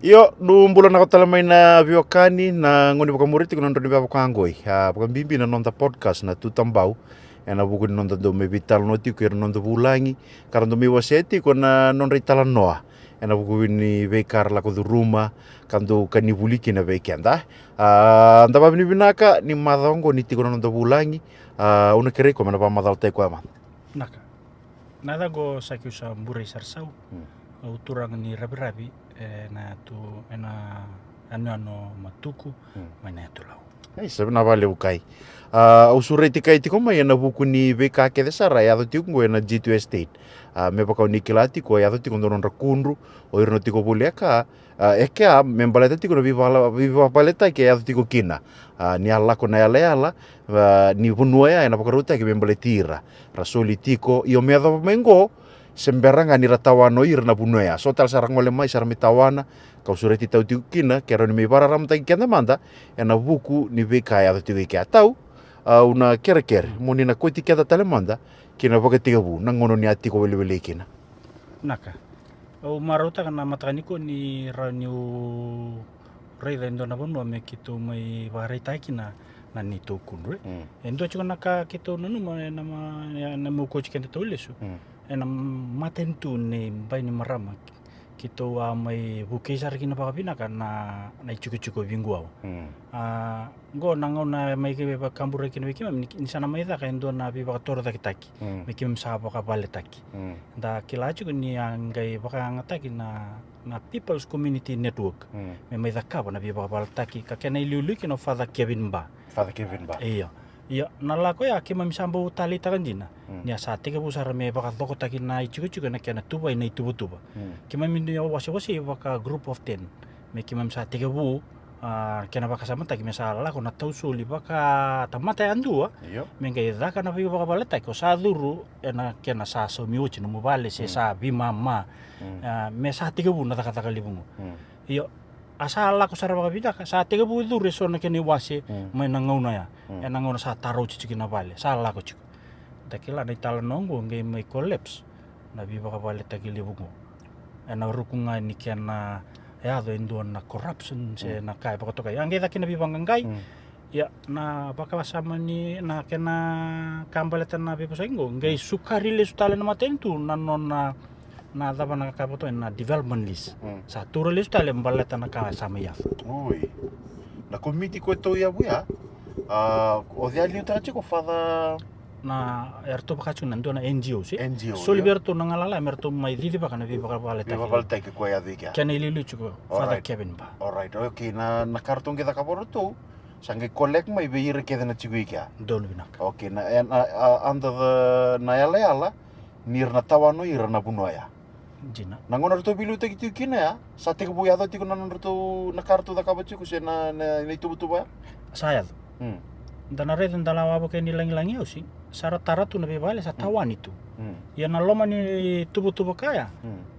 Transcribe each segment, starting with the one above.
Io bulan ako talamay na biwakani na nguni pakamuriti ko nandun iba pakanggoy. Pakambimbi na nonta podcast na tutambau. Na buku nonta do me vital noti ko nonta bulangi. Karena do me waseti ko na non ritala noa. Na buku ni bekar la ko do ruma kando kanibuliki na bekenda. Anda ba ni binaka ni madongo ni tiko nonta bulangi. Una kere ko mana pa madal te ko ama. Naka. Nada go sakyu sa mburai sarsau. Uturang ni rabi-rabi na tu ena ano matuku mana tu lau. Sabi na vale ukai. Usure tika itiko mai na buku ni beka ke de sara ya do ngo na G2 estate. Me pa ni kilati ko ya do tiko ndon rakundru o irno tiko buleka. Eke a membaleta tiko no viva paleta ke ya do tiko kina. Ni alla ko na ala ni bunua ya na pakaruta ke membaletira. Rasoli tiko io me do mengo semberanga ni ratawano irna bunua. So tal sarang ole mai sarami tawana. Kau sureti tau tiu kina, kera ni me bararam tai kena manda, na buku ni veka ya tiu kia tau, una kere, moni na koiti kia tale manda, kina baka tiga bu, na ngono ni ati ko wele kina. Naka. O marauta kana mataniko ni ranyu rei ndo na bono me kitu mai barai tai kina na ni to kunre. Endo chiko naka kitu nanu na mo coach kente to lesu. Na matentu ni bai ni marama. Kito may bukisar kina pakapina kan na ichuko bingguaw. Go nangaw na may kiba kambura kina bikima ni sana may da kain do na biba katoro taki may kimim sa baka baletaki. Da kilacho ko ni angay baka ngataki na People's Community Network. May da ka na biba baletaki ka kena ilulu kino Father Kevin Ba. Father Kevin Ba. Iya, nalako ya kimim sambo tali takanjina. Ni asate ke busara me baka toko taki na ichuko na kena tuba ina tuba. Kimam ini wasi baka group of 10. Me kimam sa tiga bu kena baka sama taki mesala ko na tausuli baka tamata andua. Me ngai da kana bi baka baleta ko sa duru ena kena sa so miuchi no mobile se sa bi mama. Me sa tiga bu na taka libungu. Iyo asala ko sara baka bida sa tiga bu duru so na kena wasi me nangauna ya. Nangauna sa taro chichi na bale. Sala ko chiku. Dakila na itala nongo ngai may collapse. Na bi baka baleta ki libungu. Na rukunga ni kiana ya do indo na corruption se na kai baka tokai angge daki na bibangangai ya na baka sama ni na kena kambaleta na bipo saingo ngai sukari le sutale na matentu na non na daba na kapoto na development list sa turo le sutale mbaleta na ka sama ya Oi. Na komiti ko to ya buya. O dia liuta ko fada na erto bakachu nando na NGO si NGO. so liberto na ngalala merto mai didi baka na bi baka baleta Viva baleta ke ko ya dika. kena ililu chuko Father Kevin Ba. Alright, okay, na kartong kita kaporo to. Sange collect mai beire ke na chiguika. Don binak. Okay, na under the na yala nir na tawano ira na bunoya. Jina. Nangono to bilu te kitu kina ya. Sa te ko ya to ko na to na kartu da kabachu ko se na tubu ya. Saya. Dana red dala wabo ke nilang-ilangi usi. Sara taratu na bebale sa tawan itu. Ya na loma ni tubu kaya.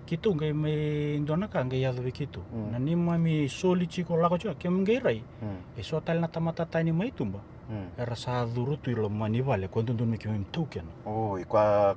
Kitu ngai me indona ka ngai yado kitu. Na ni mami soli chiko lako chua kem ngai rai. E so tal na tamata tani mai tumba. Era sa duru tu lo mani vale kontu dun me kem token. Oh, kwa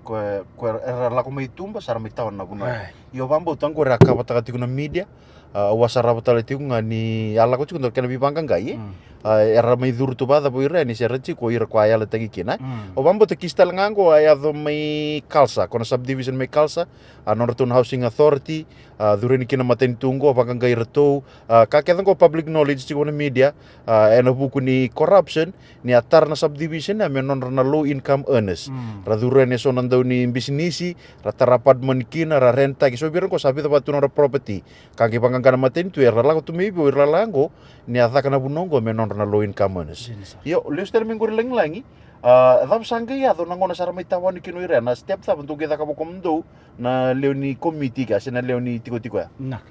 era lako mai tumba sara mai tawan na bunoya. Yo bambo tango ra ka bataka na media. Wasara batala tiku ngani ala ko chukundor kena bibangka ngai. Era mai duru tu bada boira ni sera chiko ira kwa yala tagi kina. O bambo te kistal ngango aya do mai kalsa kona subdivision mai kalsa Northern Housing Authority dureni kina maten tunggo apakah ngai reto kakek ko public knowledge chiko na media ena buku ni corruption ni atar na subdivision na menon na low income earners. Radurene so nandau ni bisnisi ratarapad mankina ra renta ki so biran ko sabi tapat tunora property. Kaki pangangkana maten tu era lago tu mibo ira lango ni ataka na bunongo menon na low income earners. Yo leus ter minggu langi dam sangge ya do nangona sara mai tawan kino ira na step ta bentuk kita kabo komdo na leoni komiti ka sena leoni tiko ya. Naka.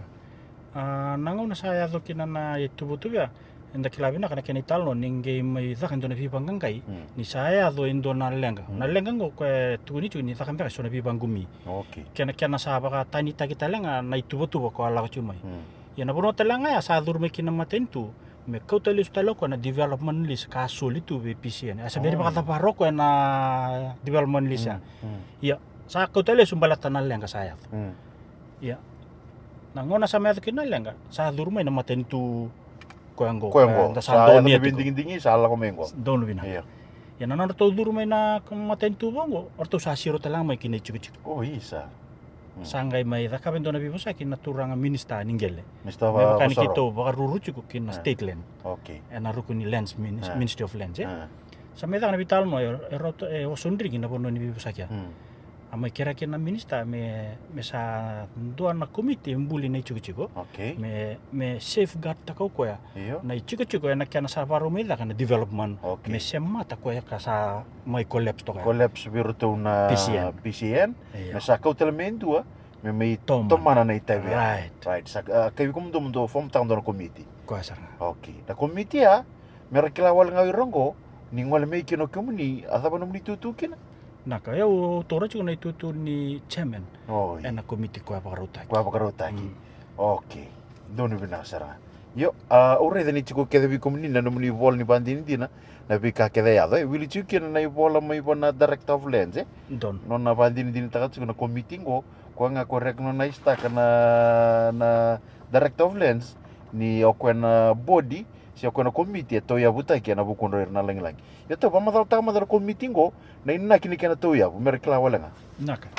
Nangona saya do kina na tubu ya. Enda kilabina kana kena italo ninge mai zakan do na bibangkai ni saya do indo na lenga. Na lenga ngo ko tuni ni zakan ba so na bibangumi. Okay. Kena sa baka tani kita lenga na tubu ko ala ko chumai. Ya na bono telanga ya sa dur me kina matentu. Me kau tali stalo ko na development list ka solitu BPC asa beri baka taparo ko na development list ya. Ya sa kau tali sumbalatan na lenga saya. Ya ngona sa meto kinalenga sa durmay na maten tu koyango sa doni ya binding-bindingi sa ala ko mengo. don bina Iya. ya nanon to durmay na maten tu bongo orto sa siro talang may kinay chuk Oh, isa. sangay may da kaben dona bibo sa kinaturang minista ningele Mr. me kan Basaro. kito baka ruru chuk kin state land Okay. na rukuni lands ministry of lands sa meda na vital mo eroto osundri kina bono ni bibo sa kya amay kira kina minista me sa duan na committee mbuli na chuk Okay. me safeguard ta ko ya Iyo. na chuk na kya na sa baro me da kana development Okay. me semma ta ko ya ka sa may collapse to ka Collapse biruto na PCN. Iya. Nasa kautelamento may Toman. tomana na itawi. Right. Right. Sa kayo kumdo form tang doon committee. ko sar Okay. Na committee merakilawal ngawi rongo ningwal may kinokumi ataba nung nitutukin. naka ya tora chuk na itutu ni chairman Oh. na committee ko pa ruta Kwa pakarotaki. Okay. Doon binasara. Yo, ore dani chiku kede bi komuni na nomuni bol ni bandini dina na bi ka kede ya dai wili chiku na bola mai bona director of lands don non na bandini dini takat chiku na committee ngo ko nga ko recognize ta kana na director of lands ni okwen body si okwen committee to ya buta ki na bukundo na lang yo to pamata ta madar committee ngo na inna kini kana to ya merkla wala nga naka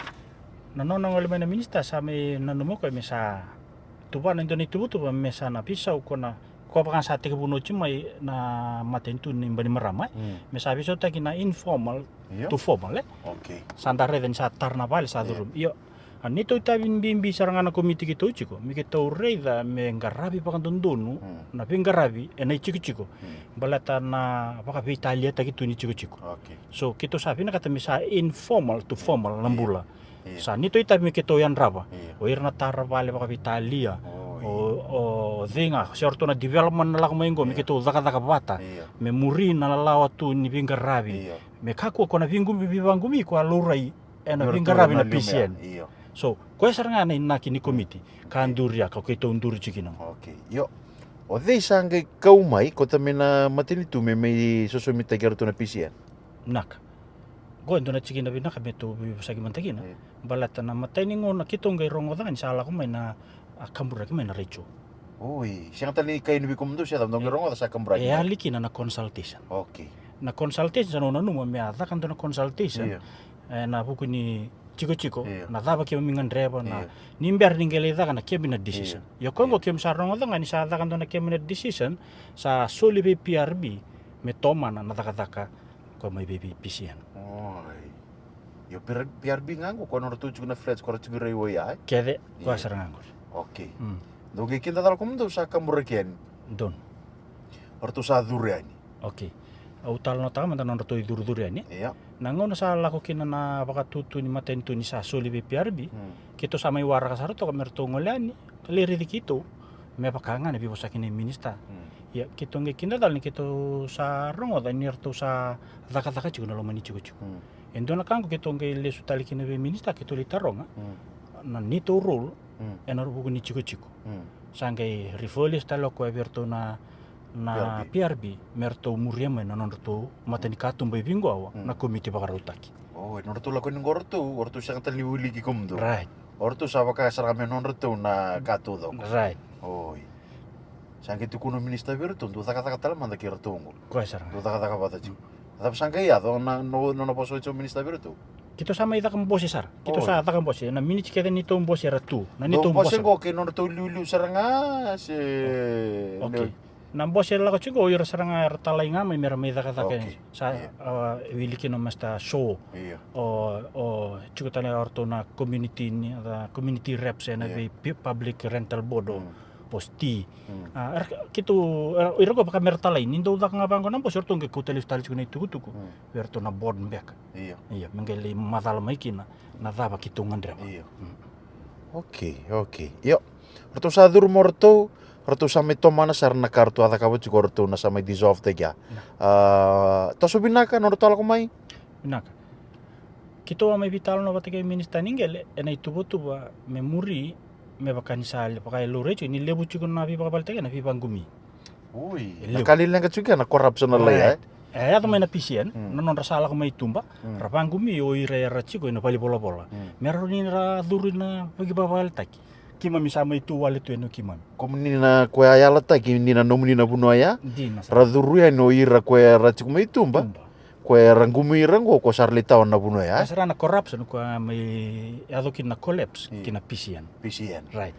nanon ngol na minista sa me nanumo ko me sa tuba na ndoni tubu me sa na pisau ko na ko pa sa te buno chimai na matentu ni bani marama me sa pisau ta kina informal yo to formal okay sandare den sa tarnaval sa durum yo anito tabin bimbi sarangana komiti kito chiko mi kito reida me ngarabi pa kandundunu na pingarabi enai chiko balata na apaka Italia ta kito ni chiko okay so kito sabi na kata misa informal to formal lambula Iya. sa nito itabi mi kito yan raba Iya. o irna tarabale paka Italia oh o zinga sorto na development na lakmaingo mi kito zaka bata iya me muri na lalawa tu ni pingarabi iya me kako ko na pingumi bibangumi ko alurai ena Berarti pingarabi na lium ya? PCN Iya. so ko saranga na inaki ni komiti kanduria ka kito unduri chikino Okay. Yo. O dei sangai kaumai ko tamina matini tu me mai sosomita gerto na PCN. nak go ndo na chikina bina ka beto sagi mantakina Iya. balata na matay ningo na kitong gay rongo dangan sala ko may na kambura ki may na recho Oi, siang tali kay nubi kumdo siya tamdong gerong sa kambra. e aliki na consultation Okay. na consultation no nanu me ata kan na consultation Iya. na buku ni chiko Iya. na daba ki mingan dreba na Iya. nimber ningele da kana cabinet decision yo kongo kem sa rongo dangan ni sa kan na cabinet decision sa soli be PRB me toma na nataka ko may baby PCN Oi. Yo PRB ngango ko no tuju na flats ko tuju rewo ya. kede ko Iya. sarangangor Okay. Doge kinta dal kumdo sa kambra ken. don Orto sa durian. okay utal no tama tan to idur ni Iya. nangon sa lako kina na baka tutu ni matentu ni sa soli be PRB kito sa may wara ka sarto kamerto ngolani kaliri di kito me pakanga na bibo sa kini minista ya kito nge kinda dal ni kito sa rongo da nirto sa daka chigo na lomani chigo endo na kango kito nge lesu tali kina be minista kito litaronga na nito rule enar buku ni chigo sangai rifolis talo ko aberto na PRB merto muriama na nonto matani katum bay bingo awa na komite bakarutaki Oh, no to la ko ngorto, orto siang tali wili ki kumdo. right Orto sa baka sarame nonrto na katudo. right Oi. Sangke tu kuno minista virtu, tu taka tal manda ki rtungo. ko saranga Tu taka bata ju. Tapi sangke ya do na no poso itu minista virtu. kito sama ita kan bose sar kito Oh. sa ata kan bose na minute kede ni to bose ratu na ni Do to poso bose ko ke nonrto lulu saranga se. okay na bose la ko chigo ira saranga talai nga may mera may daka Okay. sa wili kino masta show Iya. o chigo tane orto na community ni community reps na Yeah. be public rental board o posti Hmm. kito ira ko baka mera talai nindo da nga bango na bose orto nge kutelis tali chigo na tuku verto na board mbek Iya. iya mengeli madal mai kina na daba kito ngandre Iya. Okay. Yo. Orto sa dur morto orto sa may tomana sar na kartu ata kabo chigo orto na sa may dissolve te kya. To subinaka no orto alkomai. Naka. Kito may vital no batake minista ningele ena itubutuba me muri me bakani sal pakai lorecho ni lebu chigo na bi bakal na bi bangumi. Ui. Elio. Nakali lang ka juga na corruption na lay. Ato may na PCN nanon rasala ko may tumba rapangumi o ira chigo na pali bola. Meron ni ra duri na pagi babal taki. kimami sama itu wale tu eno kimami. Komunina kwe ayala ta kinina nomunina puno aya. Dina sa. Raduru ya no ira kwe ratikuma itumba. Kwe rangumu irango ko sarlita na puno ya. Kasarana corruption ko may ado kina collapse kina PCN. PCN. Right.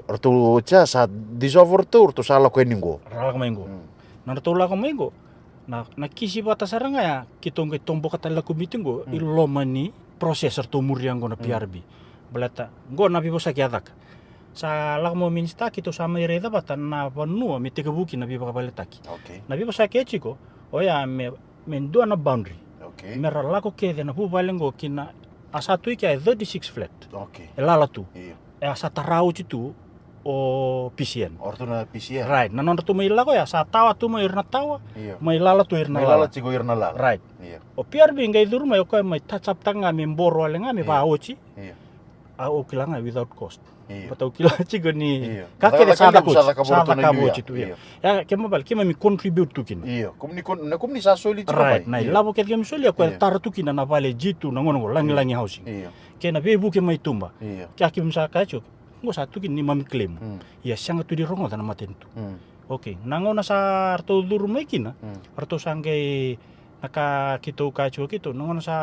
Orto cha sa dissolve orto sala kwe ningo. Rala kamaingo. Na ratola kamaingo. Na kisi bata saranga ya kitong tombo katala kumitingo ilomani processor to muriango na PRB. Balata go na bibo sa kiadak. Sa lakmo minsta kito sama ireda bata na panua mi tegabuki na bibo kabaletaki. Okay. Na bibo sa kiachiko oya me dua na boundary. Okay. Mera lako kede na bubalengo kina asatu iki 36 flat. Okay. Elala tu. Iya. Asa tarau itu o PCN. Orto na PCN. Right. Na nonto may lako ya sa tawa tu may irna tawa. Iya. May lala tu irna May lala. lala chigo irna lala. Right. Iya. O PRB ngai duru may ko may touch up tanga may mboro ale nga may Iya. baochi. Iya. O kilanga without cost. Iya. Bata o kilanga chigo ni. Iya. Kake de sada coach. Sada Kabochi tu ya. Ya kema bal kema mi contribute tu kina. Iya. Kumni sa soli chigo Right. bai. Na labo ke kema soli ko Iya. tar tu kina na vale jitu na ngono langi housing. Iya. Kena bebu ke mai tumba. Iya. Kya kim sa kacho. Ngo sa tu kini mami claim. Hmm. Ya sanga tu di rongo na matentu. Hmm. Okay. Nangona sa arto duru mai kina. Hmm. Arto sangge naka kito kacho kito nangona sa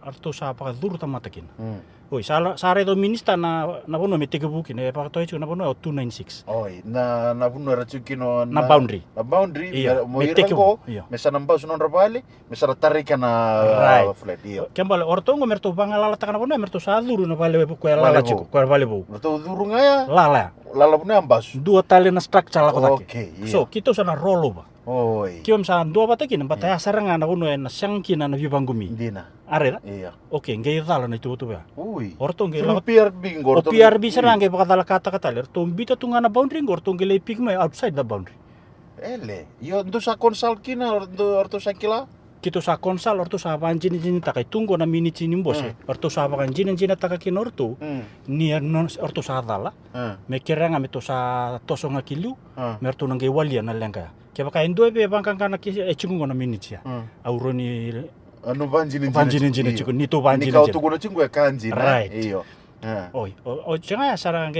arto sa pa duru tamata kina. Hmm. Oi, sare do minista na bono me tege buki ne pa to na bono 296. Oi, na puno era chukino Na boundary. Na boundary Iya, mo me teke irango. iya. Mesa namba sunon rabali, mesa tarika na Right. flat. Iya. Kembali ortongo merto bangala takana bono merto sa duru na vale ko lala Vale chiko, bo. ko vale bo. Nato duru ngaya, Lala. lala puno ambas. Dua tali na structure la ko take. Okay, iya. So, kito sana rolo ba. Oi. Kiom sa dua batakin bataya saranga na bono na sangkina na bibangumi. Dina. Are da? Iya. Okay, ngai dala na itu ba. Ui. Ortongo Film la PRB O ngorto. PRB saranga pa kadala kata lerto bita tunga na boundary ngortongo le pigme outside the boundary. Ele. Yo ndo sa konsal kina orto sa kila. Kito sa konsal orto sa banjini jini takai tunggo na mini jini mbose orto sa bakan jini jini taka kin orto ni non orto sa dala me keranga me to sa tosonga kilu me orto nang walia na lenga ke baka indo be bangkang kana ki chungo na mini chia auroni Anu banjini jini chiku ni to banjini Ni kau jini tu guna cinggu ya kanji. Right. Iyo. oi o changa ya sarang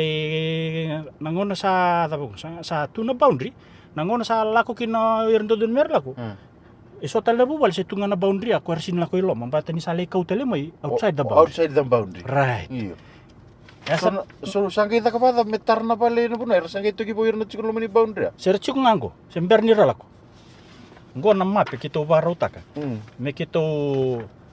nangona sa tabu sa tuna boundary nangona sa lako kina irndo dun mer lako iso talabu bal se tunga na boundary ako arsin lako ilo mambata ni sale kau tele mai outside the boundary. Outside the boundary. Right. Iyo. Ya So sangkai tak apa metar na pale na puna. Sangkai tu kipo irna cikgu lumani boundary. serchuk ngango sember ni ralako. Ngo na map kito baro taka. Me kito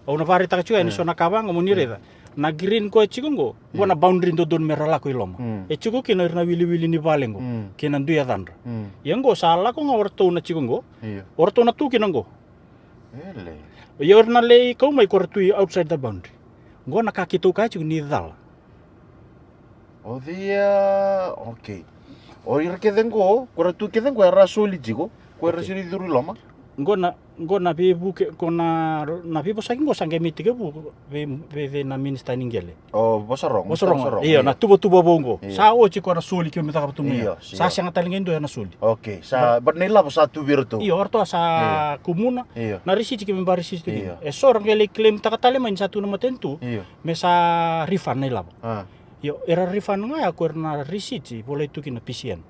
au na vari taka chua ni so na kabang mo ni reda. Na green ko chikungo ngo na boundary do don meralako iloma. E chiku kino irna wili ni balengo. Kina ndu ya dandra. Yango sala ko nga orto na chikungo. Iyo. Orto na tu kinango. Ele. Yor na le kau mai kortu outside the boundary. Ngo na kakito ka chiku ni dal. O dia, okay. O ira ke dengo, kora tu ke dengo era soli jigo. Ko era siri duru lama. Ngo na bibu ke ko na bibu saking ngo sangge mitige bu be na minista ningele. Oh, bosarong. Bosrong. Iya, na tubo bongo. Iya. Sa o chiko na suli ke mita kaptu Iya, mi. Sa sanga talingen do na suli. Okay, sa bernila sa tu birtu. Iya, orto sa kumuna. Iya. Na risi chike mi barisi tu. Iya. E sorang gele claim takatale main satu na matentu. Iya. Me sa refund na ilabo. Ah. Yo era refund nga ya ko na risi boleh tu kina PCN.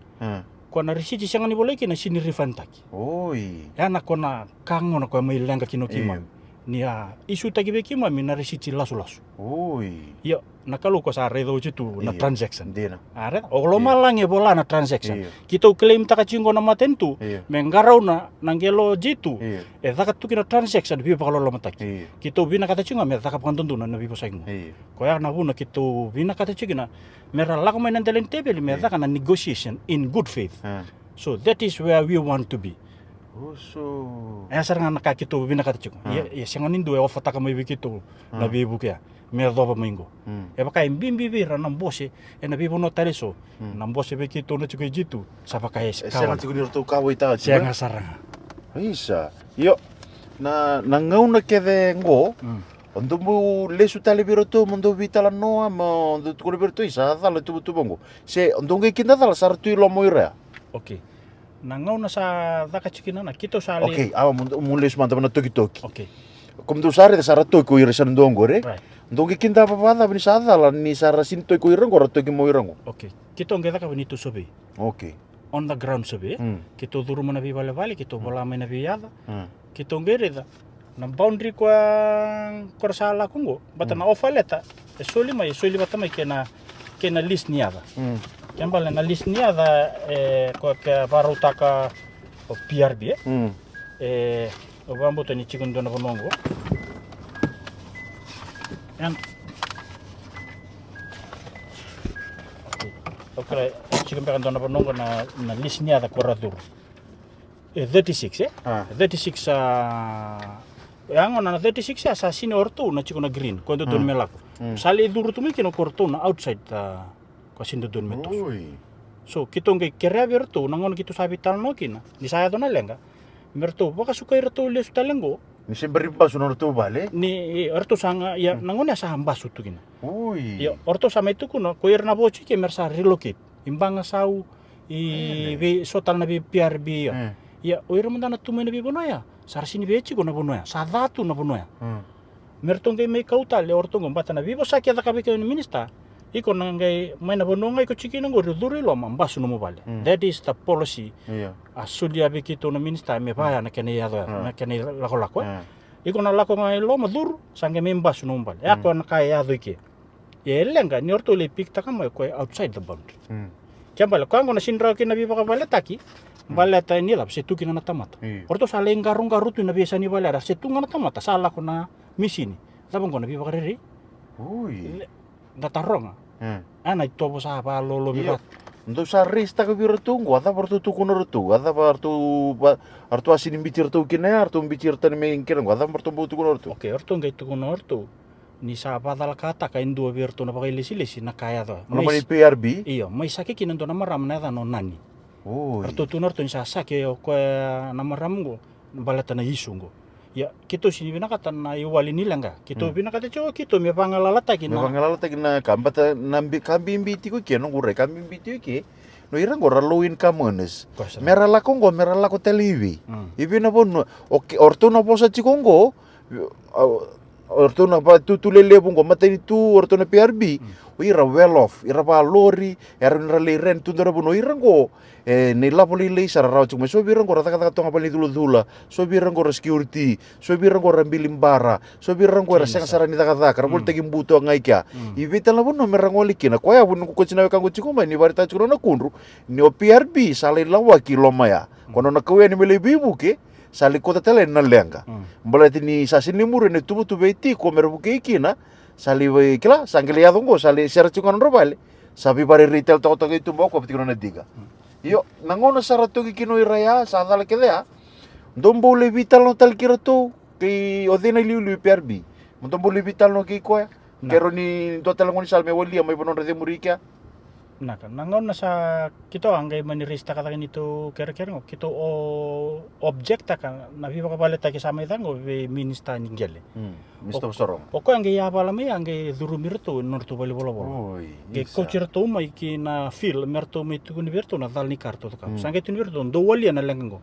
Ko na risi sanga ni boleh kina sini refund taki. Oi. Ya na ko na kango na ko mai lenga kino kima. Nia isu taki be kima mi na risi lasu. Oi. Yo nakalo ko sa redo tu na Iya. transaction. Dina. Are o malang e bola na transaction. Iya. Kita claim taka chingo na matentu. Iya. Mengarau na nangelo jitu. Iya. E taka tu kina transaction bi pakalo lo mataki. Iya. Kita bina kata chingo me taka pantuntu na bi posaingo. Iya. Ko ya na buna kita bina kata chigina mera lako mai nan telen table me taka na negotiation in good faith. So that is where we want to be. Uso. Sarang anak kita bina kata chingo. Ya sanganin do e ofata ka mai bikito na bi bukia. Me do pa maingo. E baka imbimbi ra nang bose e na bi bono tareso. Nang bose bikito na chiko jitu sa baka es Kawan kawan. tu kunir tu kawai ta. Siang sarang. Isa. Yo. Na ngau na kede ngo. Ondo mo lesu tali biroto mondo vitala noa mo ondo tu biroto isa dala tu bongo. Se ondo ngai kinda dala sar tu lo moira. Okay. Nangau na sa daka chikina na kito sa ali. Okay, awa mo lesu manta na toki toki. Okay. Kom tu sare da sara toki ko ira san dongo re. Right. Ondo ngai kinda pa pa da ni sa dala ni sara sin toki ko ira ngora toki mo ira ngo. Okay. kita ngeta ka bonito survey. Okay. On the ground survey. Kita duru mana bi vale kita bola mana bi yada. Kita ngereda. Na boundary kwa sala kungo. Bata na ofaleta. Soli bata mai kena list niada. Kembali na list niada kwa barutaka o PRB. O bambo tani chicken dona bonongo. And okay, chicken pekan dona bonongo na list niada kwa radur. 36 36 yang na 36 sa sini orto na chicken na green quando don melako. Sali duru tumi kino korto na outside ko sindo don metos. So kitong kay kerabirto nangon kito sabi talno kina. Di saya dona lenga. Merto baka suka irto les talengo. Ni sempre paso no orto vale. Ni orto sanga ya nangon ya sa hamba sutu kina. Ya orto sama itu kuno ko irna bochi ke mersa relocate. Imbanga sau be sotal na bi PRB ya. Ya oira mandana tume na bi bonoya. Sar sini beci ko na bonoya. Sa datu na bonoya. Mertong kay may kautal le orto ngombata na bi bo sakya da kabe ke minista. Iko nangai maina bononga iko chiki nango duri lo mambasu no mobile. That is the policy. Asulia bikito na minista me baya na kene yado na kene lako. Iko na lako ngai lo madur sange membasu no mobile. Ako na kaya yado iki. Ye lenga ni orto le pikta kama ko outside the boundary. Kembali ko na sinra ki na bibaka baletaki. Baleta ni lap setu ki na tamata. Orto sa lengarung garutu na biasa ni balera setu na tamata sala ko na misini. Tapong ko na bibaka riri. Dataronga. Ana itobo sa pa lolo birat. Ndo sa rista ka birtu ngwa ta portu tu kuno rutu. Ada artu asini bitir tu kine artu bitir tan me kine ngwa ta portu butu kuno rutu. Okay, orto ngai tu kuno orto. Ni sa pa dal kata ka indo birtu na pa lisi na kaya to. Ano ni PRB? Iyo, may sakit kinando na maram na no nani. Orto tu norto ni sa sakit ko na maram go balata na isungo. Ya, kito sini binakatan na iwali nila nga. Kito binakatan cho kito me pangalalata kina. Me pangalalata kina kambata nambi kambimbiti ko kino ngure kambimbiti ke. No irang gora loin kamones. Merala ko teliwi. Ibi na bon okay orto na posa chikongo. Orto na pa tutulele bungo mateni tu orto na PRB. Ira well off, ira pa lori, ira le rent tu ndara bono irang go. Ni lapoli le sara rau cuma so birang ko rata tonga pali dula so birang ko security so birang ko rambilimbara so birang ko rasang sara ni taka karabol tegi mbuto ngai kya ibita la bono merang oli kina ko ya bono ko china kango chikoma ni barita chuno na kunru ni o PRB sale lawa kiloma ya kono na ko ni mele bibu ke sale ko tele na lenga mbolati ni sasini mure ni tubu beti ko merbu ke kina sale we kila sanglia dongo sale sera chukon robale sabi bare retail to itu mboko pitiko na diga. Yo, nangono sarato ki kino iraya sa dala kedea. Ndombo le vital no tal kirato ki odena liu PRB. Ndombo le vital no ki ko. Kero ni total ngoni salme wali mai bonon rede murika. Naka nangono sa kito angay manirista kata nito kera-kera ngo kito o object ka na biba ka baleta ki sama itango be minista ninggele. Misto sorong. O ko angay yabala mai angay durumirto norto bali bolo. Ke coachirto mai ki na feel merto mai tu univerto na dal ni karto to ka. Sangay tu univerto do wali na lengo.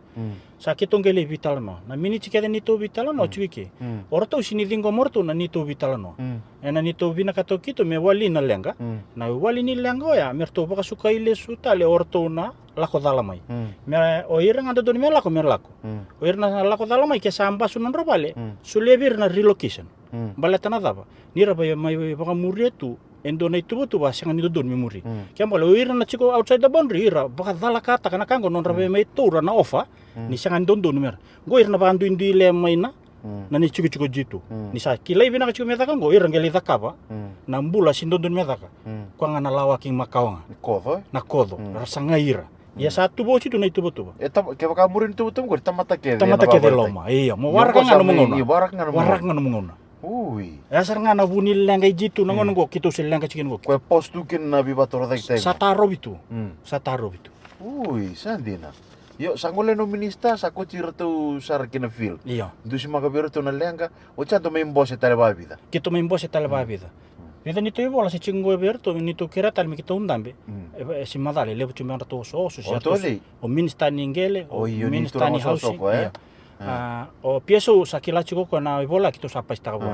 Sa kito ngele vital no. Na mini chikede nito vital no chiki. Orto sinidingo morto na nito vital no. Na nito bina kato kito me wali na lenga. Na wali ni lengo ya merto baka suka ile suta le orto na lako dalamai. Me o irang anda doni me lako. O irang lako dalamai ke samba sunan robale. Sulebir na relocation. Baleta na daba. Nira ba mai baka murietu endo na itu ba sangan itu don memori. Kembali o irang na chiko outside the boundary ira baka dala kata kana kango non rabe mai tura na ofa ni sangan don mer. Go irang ba andu indi le mai na ni chiko jitu. Ni sa kilai bina ka chiko meta kango irang geli dakaba. Na mbula sindon metaka. Kwa ngana lawaking makawanga. Na kodo. Rasa ngaira. Ya satu boci tu na itu betul. Eta ke baka murin tu betul ko tamata ke. Tamata ke de loma. Iya, mo warak ngana mongona. Warak ngana mongona. Ya sar ngana bunil lengai jitu nangon go kito sel lengai chikin go. Ko postu kin na bibator dai tai. Sataro bitu. Sataro bitu. Sandina. Yo sangole no minista sako cirto sar kina fil. Iya. Dusi makabirto na lenga o chanto me imbose tale babida. Kito me imbose tale babida. Nito nito ibo la si chingo berto nito kira tal mi kito undambe. Si madale le bucu mera to so o minista ningele o minista ni house. O pieso sakila chiko ko na ibola kito sapa istabo.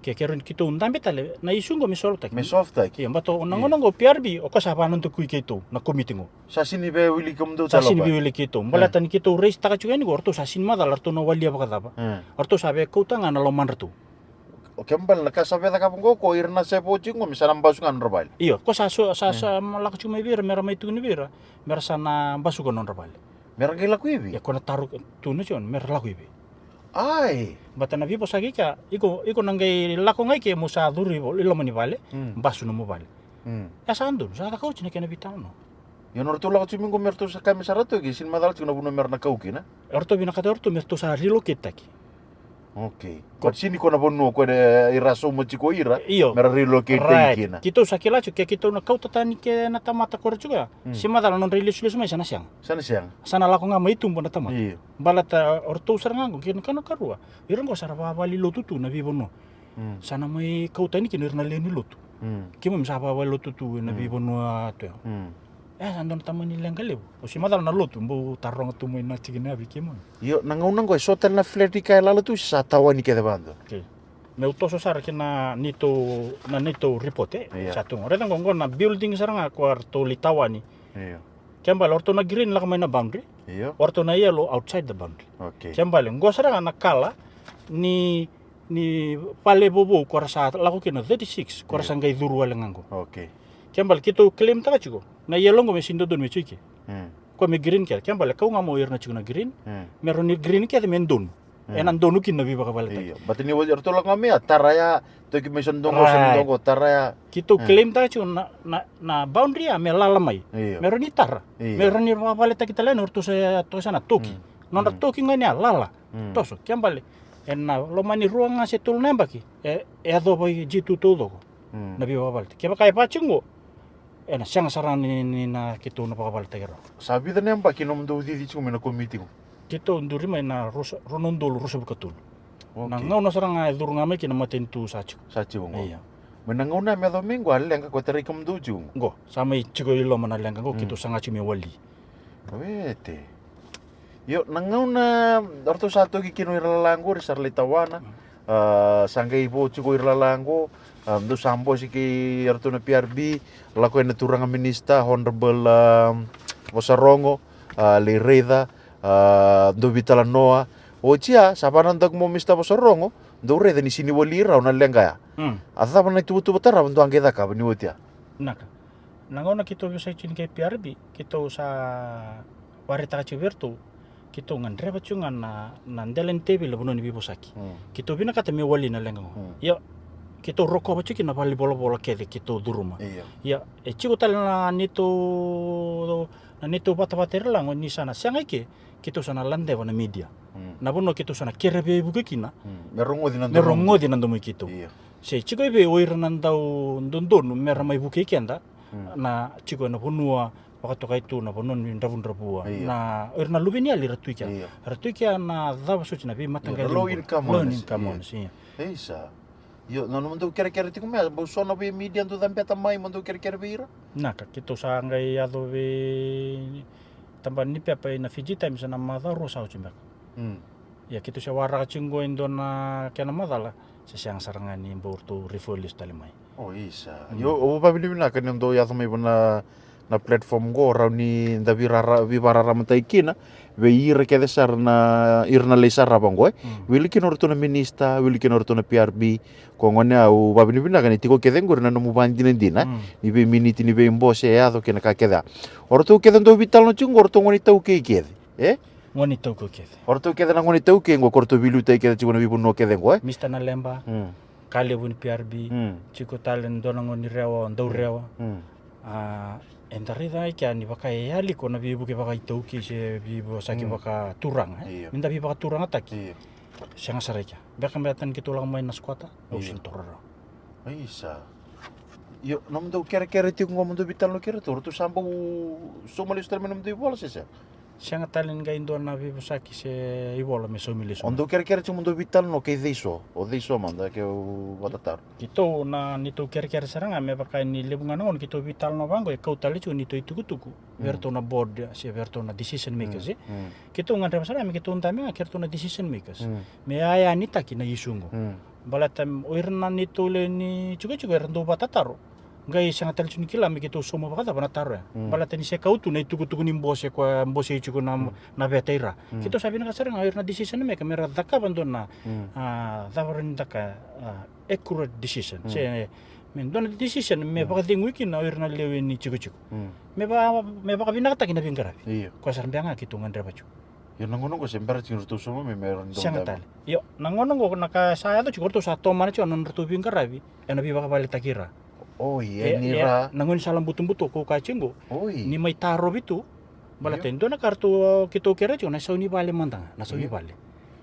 keron kita undambe tale na isungo mi solta Me soft taki. iya bato unang go PRB o kasapa nuntu kui kito na komitingo Sa sini be wili kumdo sasin talo. biwili kito balatan kito race taka chuga ni orto sasin madal orto no walia bakataba orto sabe kauta ngana lo manrtu Oke mbal na kasabe ta kapungko ko irna se pochingo misana basukan robal. iyo ko sa malaka chuma bira mera mai tuni bira mera sana basuko non rabal Merang gila kuibi. ya kona taru tunu chon mera laku ibe Ai. batana vipo sagi ka iko nangai lako ngai ke musa duri ilo mani vale basu no mo vale ya sandu sa ka coach ne kena bitano Yo norto la kuchimingo merto sa kami sarato gi sin madal tuna buno merna kaukina. orto bina kata orto merto sa relocate taki Oke. Ko sini ko na bonno ko de iraso mo chiko ira. iyo Mera relocate kina. kito sakila chu ke kito na kauta tani ke na tamata kor juga si madal non release mai sana siang Sana siang. sana lako nga mai tumbo na tama Iya. balata orto sarangango kin kana karua irango sarava vali lotutu na vivono sana mai kauta ni kin irna leni lotu kimo msapa vali lotutu na vivono ato andon tamani lengale o si madal na lotu mbo tarong tu mai na chigina abi kimo Yo nangaunang ko sotel na flirty kay lalo tu sa tawani ke bando. okay me utoso sar kina nito report Iya. satu ore tang na building saranga kwarto litawani Iya. kembal orto na green la na boundary Iya. orto na yellow outside the boundary Oke. kembali ngo saranga na kala ni pale bobo korasa laku kina 36 korasa ngai duru walengango Oke. kembali kito claim taka chugo na yellow ngo me sindo don me chuki Hmm. ko me green kel kembali kau ngamo irna chugo na green Hmm. ni green ke men don enan donu kin na biba kabal Iya. Batini wo orto la ngami taraya to ki mission dongo Right. sen dongo taraya. kito claim taka chugo na boundary me lalamai Iya. meroni tar Iya. meroni babale ta kita len orto sa to sana toki non toki ngani lala toso kembali enna lo mani ruanga se tul nembaki ado boy jitu todo na biba babal ke ba kai pachingo ena siang saran ni na kito na pakabal tegero Sabi ta nemba kinom do di chu mena committee. kito nduri mai na ronondolo rosa bukatul na Oke. ngau na sarang ai dur ngame kina matentu sachu Sachi bongo. iya Menangauna me domingo al lenga ko tari kum do ju. go samai chigo ilo mana lenga go kito sanga chimi wali Wete. Yo nangauna orto satu ki kino irlalango ri sarlitawana. Sanggai ibo chugo irlalango. Do sambo si ki orto na PRB lako na turanga minista honorable Wasarongo le reda do vitala noa. Ochia sabanan dag mo mista Wasarongo do reda ni sini walira una lenga ya. Asa bana tu batara do angeda ka ni wotia. naka ngau na kito bisa chin ke PRB kito sa warita chivertu kito ngan reba chungan na ndelen table bono ni bibosaki kito bina kata me wali na lenga ya kito roko ba chiki na bali bola kede kito duruma Iya. ya chigo tal na nito bata lang ni sana siang ke kito sana lande wana media na bono kito sana kerebe buke kina Merongo dinan merongo di nando mo kito Iya. se chigo ibe oir nandau dondon mera mai buke kenda na chigo na bonua wakatoka itu na bonon ni ndabun Iya. na irna lubini ali ratuika Iya. ratuika na dava suci na bi matanga Low income ones, ones iya Isa. Yo nanu mando kere tiku me bo sono be media do dan beta mai mando kere beira. naka kito sangai ado be tamban ni pepa na Fiji Times na mada rosa ucimbak ya kito sa wara chingo indo na kena madala sa siyang sarangani borto refolis talimai Oh isa. Yo o pa binibina kan do ya mai bona na platform go rauni da virara matai kina ve ira ke desar na irna lesar rabongo wili kin orto na minista wili kin orto na PRB ko ngone au pa binibina kan tiko ke dengo na no mubandina dina ni be miniti ni be mbose ya do kena ka keda orto ke do vital no chungo orto ngoni tau ke ngoni tau ko kete orto ke na ngoni tau ke ngo korto vilu tai ke chungo na bibuno ke dengo mista na lemba kale bun PRB chiko talen dona ngoni rewa ndau rewa entarida ikia ni baka eali ko na bibu ke baka itau ki se bibu saki baka turang Iya. minda bibu baka turang ataki Iya. siang sareka baka mbatan kita ulang main na squata o sin torara Isa. Yo nam do kere ti ngom do vital no kere tu sambo somalis terminum do bola sesa. siang talen ga indo na bibu saki se ibola me so milis Ondo kere chum do vital no ke deiso. O deiso manda ke o batatar. kito na nito kere saranga me baka ni lebungan on kito vital no bango e kau tali chu nito tuku verto na board se verto na decision makers kito ngan saranga me kito ntame kerto na decision makers me aya ni taki na isungo Balatam oirna ni tole ni juga rendo batataro. Ngai sanga tel chuni kila mi kitu somo bakata banataro ya. Balata ni sekau tu na tuku ni mbose kwa mbose chuku na veteira. Kito sabi na kasarang oirna decision me kamera daka bandona. Davarin daka accurate decision. Se men dona decision me baka wiki na oirna lewe ni chuku. Me baka binakata kina bingarabi. Iya. Kwa sarbianga kitu ngandra bachu. Yo nangono ko sembara cing rutu semua meron dong. Sangat tali. Yo nangono ko naka saya tu cukup tu satu mana cuman nonton bingarabi. Enabi baka balik takira. Oh iya nira. Nangon salam butung-butung ko kacinggo. Oh iya. Ni may taro bitu. Balaten do na kartu kito kera jo na sauni bale mantang. Na sauni bale.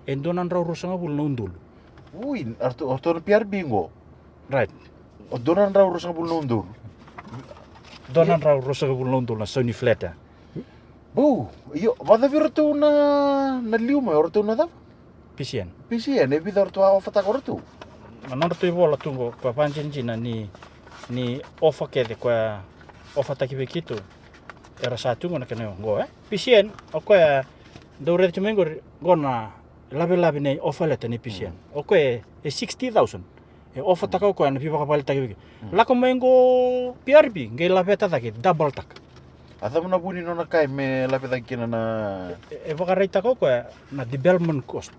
Endo nan raw rusanga bul nundul. Ui, orto piar bingo. Right. Donan raw rusanga bul nundul. Donan raw rusanga bul nundul na sauni fleta. Bu, iyo, vada virtu na liuma orto na da. Pisian. Pisian, e vida orto a fata orto. Nanor tu bola tungo kwa panjinjina ni ofa kede kwa ofa taki bekitu. Era satu ngona kene go Pisian okwa dore tumengo gona labe ne ofa leta ni pisian. Okwa e 60,000. E ofa taka ko na pipa kapal taki beki. La komengo PRB ngai labe ta taki double tak. Ata muna buni nona kai me lapeta kina na. E baka rate ko na development cost.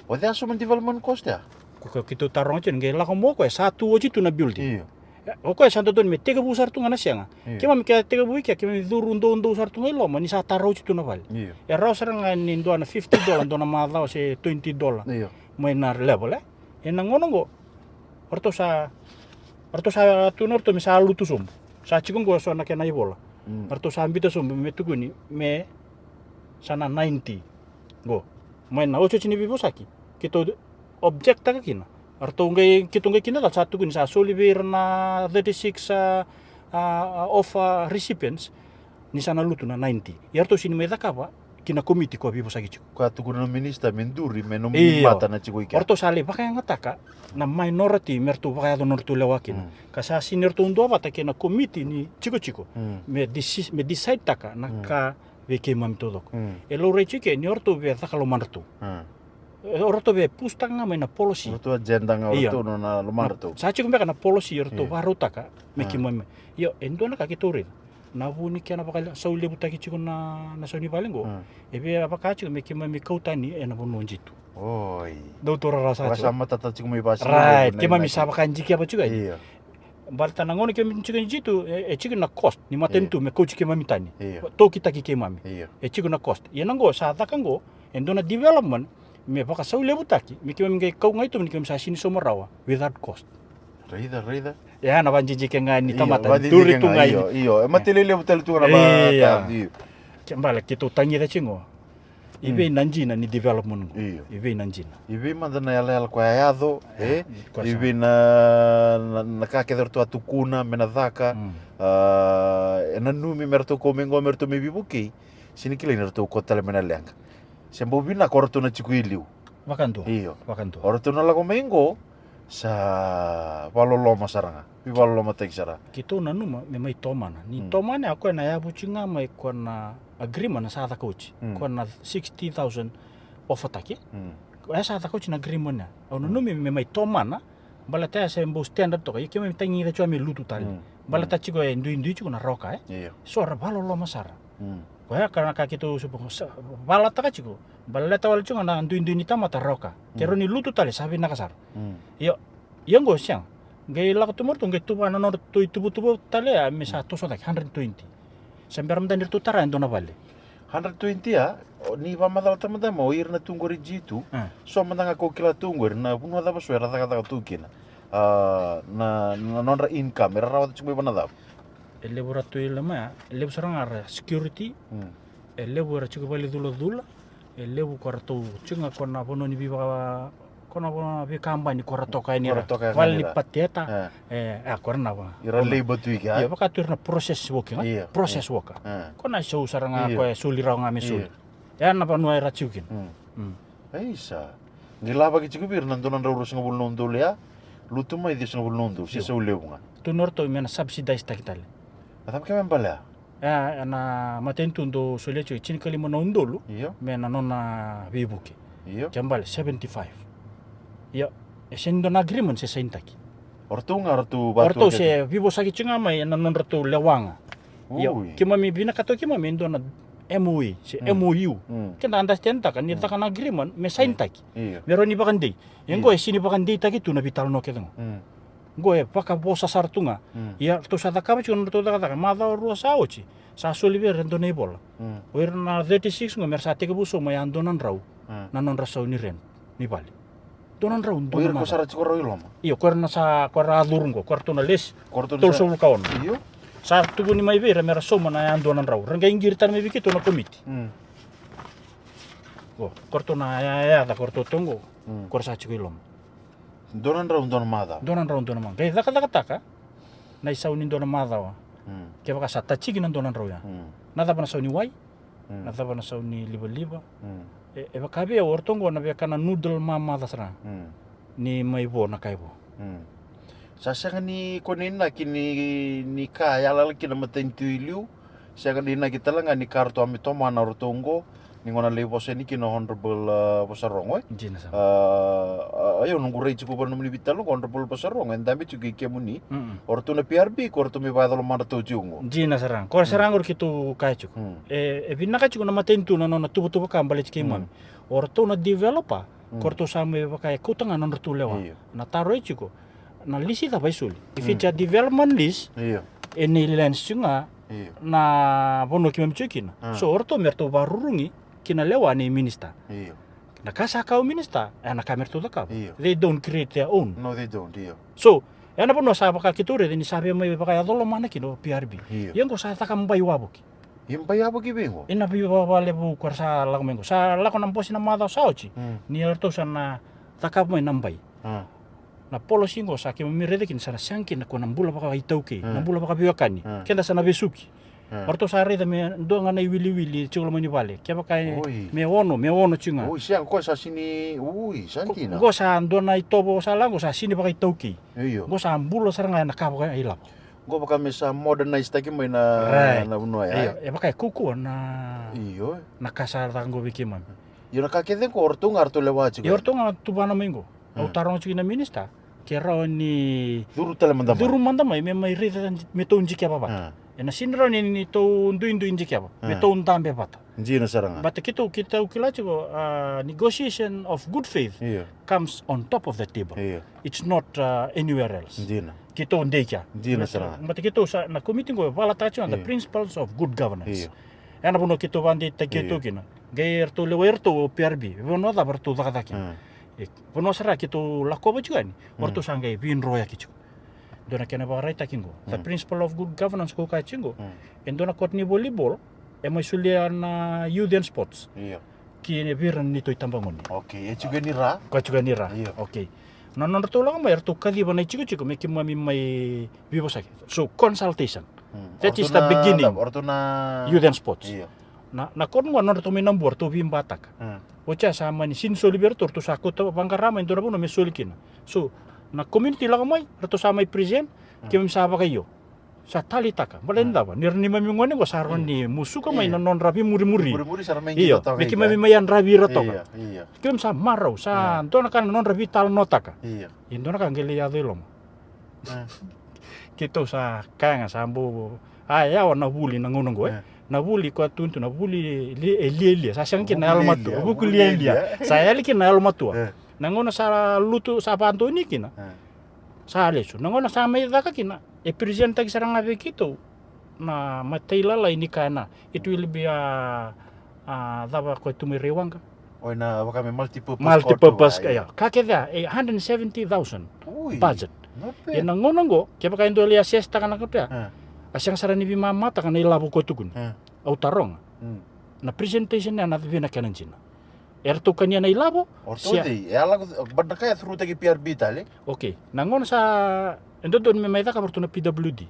O de asuman development cost ya? Ko kito tarong chen ngai la komo ko satu oji tu na building. Iyo. Oko santo don me tega busar tu ngana sianga. Kema me tega bu kia kema durundo sar tu ngelo mani sa taro tu na val. Iyo. Ya raw sarang ni ndo na $50 ndo na madao se $20. Iyo. Mo na level e nangono go. Orto sa tu norto me sa lutu som. Sa chikung go so na kena ibola. Orto sa ambito som me tuguni me sana 90 go. Mo na ocho chini bibosaki. Kito object ta kina. Arto ngai kito ngai kina satu guni sa solibir na 36 of recipients ni sana lutu na 90. Yarto sini me dakaba kina komiti ko bibo sagi chiku. Kwa tukuna minista menduri menom Iyo. mata na chiku ika. Orto sale baka ngataka na minority mertu baka do nortu lewakin. Kasa senior tu ndo bata kina komiti ni chiku. Me decide taka na ka veke mamtodok. Elo rechike ni orto be takalo mantu. Orto be pustanga me na policy. Orto agenda nga Iya. orto no na lumarto. Sa chiku be kana policy orto Iya. varutaka me kimame. Yo endo na kakiturin. Na buni kana baka sauli butaki chiku na sauni balengo. Ebe baka chiku me kimame kautani ena bononjitu. Oi. Doutora rasa. Wasama tata chiku may basi. Right, kimame saba kanjiki apa juga. Iya. Balta nangoni kimame chiku jitu chiku na cost ni matentu me coach kimame tani. Iya. To kita ki kimame. Iya. Chiku na cost. Yenango sa takango endo na development me baka sauli butaki me kimame ngai kau ngai tu me kimame sa sini somarawa without cost. Rida. Ya na banjiji ke ngai ni Iyo, tamata badidi turi ka tu nga, ngai. iyo. E matilele butal tu na ba? Iya. Iyo. Kembali kita tangi da chingo. Ibe nanjina ni development. Iyo. Ibe nanjina. Ibi manda na yala kwa yado, Kwa ibi na kakeder tu atukuna menadaka, na numi merto komengo merto mi bibuki, sini kila nerto kota le menalanga. Sembo bina korto na chikuiliu. Wakanto. Iyo. Wakanto. Orto na lago mengo sa valoloma saranga. Pi valoloma teksara. Kito na numa me mai tomana. Ni tomana ako na yabu chinga mai ko na agreement na sa ta coach. Ko na 60,000 ofataki. Ko sa ta coach na agreement na. Ono numi me mai tomana. Bala ta sa mbo standard to ka me tangi da chwa me lutu tali. Bala ta chiko ndu chiko na roka Iyo. So ra valoloma sara. Ko ya karena ka kito supo bala ta ka chiko. Bala ta wal chunga na ndu ni tamata roka. Kero ni lutu tali sabi na kasar. Yo yango siang. Ngai la tumor tu ngai tuba na nor tu tubu tale a me sa to so like 120. Sampai ramdan dir tu tara endo na vale. 120 ya, ni va madala tamada mo ir na tungori jitu. So mandanga ko kila tungori na puno da baswera da tukina. Na nonra income era rawat chumi banada. Elle bora tu ile ma, elle sarang ar security. Elle bora chuko bali dula. Elle bu korto chunga kona bono ni biba kona bono bi kambani korato kai ni. Wal ni pateta. Korna ba. Ira labor tu ya. Ya baka turna process working. Process worker. Kona show sarang ko sulira nga mesul. Ya na pa nuai rachukin. Aisa. Ngilaba ki chikubir nandonan rawros ngabul nondol ya. Lutu mai dis ngabul nondol si saulebunga. Tu norto mena subsidize takitale. Atam kemen bala. Ya na matentu ndo solecho chini kalimo na undolu. Iyo. Mena nona bibuki. Iyo. Jambal 75. Ya sen don agreement se saintaki. Ortu batu. Orto se vivo saki chinga mai na non ratu lewanga. Yo, kimami bina kato kimami don MOU, se MOU. Kena understand tak kan kan agreement me saintaki. Mero ni bakandi. Yang go sini bakandi taki tu na vital no keteng. Go paka bosa sartunga. Ya to sa takaba chun to taka ma da ru sa ochi. Sa solive rendo nei bola. Wer na 36 ngo mer sa teke buso mai andonan rau. Na non rasau ni ren. Ni bali. Donan rau don ma. Wer ko sara chikoro iloma. Iyo korna sa korra adurungo, korto na les. Tol so kaon. Iyo. Sa tugu ni mai vera mera soma na andonan rau. Ranga ingiritan me bikito na komiti. Go, korto na ya da korto tongo. Korsa chiko iloma. Donan rau don mada. Donan rau don mada. Gai daka taka. Na isau ni donan mada wa. Kaya baka sa tachigi na donan rau ya. Nada pa na sau ni wai. Nada pa na sau ni liba. E baka bia ortongo na bia kana noodle mama dasra. Ni mai bo na kai bo. Sasa ni konena kini ni ka yala kina matentu iliu. Saka ni na kita langa ni kartu amito mana ortongo. Ni ngona levo se ni kino honorable Pasarong. Jina sa. Ayo nunggu rei cukup pernah meni bitalo honorable Pasarong. Endami juga kemuni. Ortu na PRB kortu me badalo mana tojungo. Jina sarang. Kor sarang or kitu kaicu. E binna kaicu na matentu na nona tubu kambale chikimam. Ortu na developer kortu same pakai kutanga non ortu lewa. Na taro ichuko. Na lisi ta baisul. If it's a development list. Eni lens chunga. Na bono kimam chukin. So ortu merto barurungi kina lewa ni minister. Na kasa kau minister. Na kamertu da kau. They don't create their own. No, they don't. So yana bono sa baka kiture ni sabe mai baka adolo mana kino PRB. Yang ko sa takam bayu abuki. Yung bayabo kibengo. Ina bayu wale bu kursa lagmengo. Sa lako nam posi na mada saochi. Ni arto sana takap mai nambai. Na polo singo sa kimi miredekin sana sangkin na ko nambula baka itauke. Nambula baka biwakani. Kenda sana besuki. Orto sa reda me do ngana wili chulo mani vale. Kya baka me ono chunga. Ui, siang ko sa sini. Ui, santina. Go sa ando na itobo sa lango sa sini baka itauke. Iyo. Go sa ambulo saranga na kabaka ilap. Go baka me sa modernize taki mai na uno ya. Iyo, e baka kuku na. Iyo. Na kasar tango bikimam. Yo na kakete ko ortu ngartu lewachi. Yo ortu nga tubana mengo. Au tarong chiki na minister. Kera ni Duru tele mandama. Duru mandama me mai rida me to unji kya baba. Ena sinra ni to ndu inji kya baba. Me to ndambe bata. Njina saranga. But kita ukilachi go negotiation of good faith comes on top of the table. It's not anywhere else. Njina. Kita undekya. Njina saranga. But kita sa na committee go wala tachi on the principles of good governance. Ena bono kita bandi taketo kina. Gair to lewer to PRB. Bono da bertu dakadaki. Bono sara kita lakoba juga ni. Orto sangai bin roya kichu. Dona kena ba right takingo. The principle of good governance ko ka chingo. Endona kot ni volleyball e mai sulia na youth and sports. Ki ne biran ni to itambangoni. Okay, e juga ni ra. Ko juga ni ra. Okay. Na non to lang mai to kadi ba na chiku me ki mami mai vivo saki. So consultation. That is the beginning. Orto na youth and sports. Na kon mo non to me nambor to bim batak. Ocha sama ni sin solibertor to sakot bangkarama endona bono me solikin. So na community lang mai rato sa may present kim saba kayo sa talitaka balenda ba nirni mami ngone go saron ni musuka mai non rabi muri sarang iyo me kim mami mayan rabi rato ka iya kim sa marau sa dona kan non rabi tal notaka iya indona kan gele ya delom kito sa kanga sambu ya na buli na ngono go na buli ko tuntu na buli li sa sangkin na almatu buku li saya likin na almatu nangona sa luto sa panto ni kina. Sa aleso. Nangona sa may daka kina. E presenta ki sarang ave kito. Na matayla la ini kana. It will be daba ko tumirewang ka. O na baka may multipurpose kaya. Kakeda 170,000 budget. E nangona go kaya baka indo liya siesta kana ko ta. Asyang sarani bi mamata kana ilabo ko tukun. Au tarong. Na presentation na bina kanan jina. Erto kanya na ilabo. Orto di, ala banda kaya through tagi PRB tali. Okay. Nangon sa endo don me maida ka porto na PWD.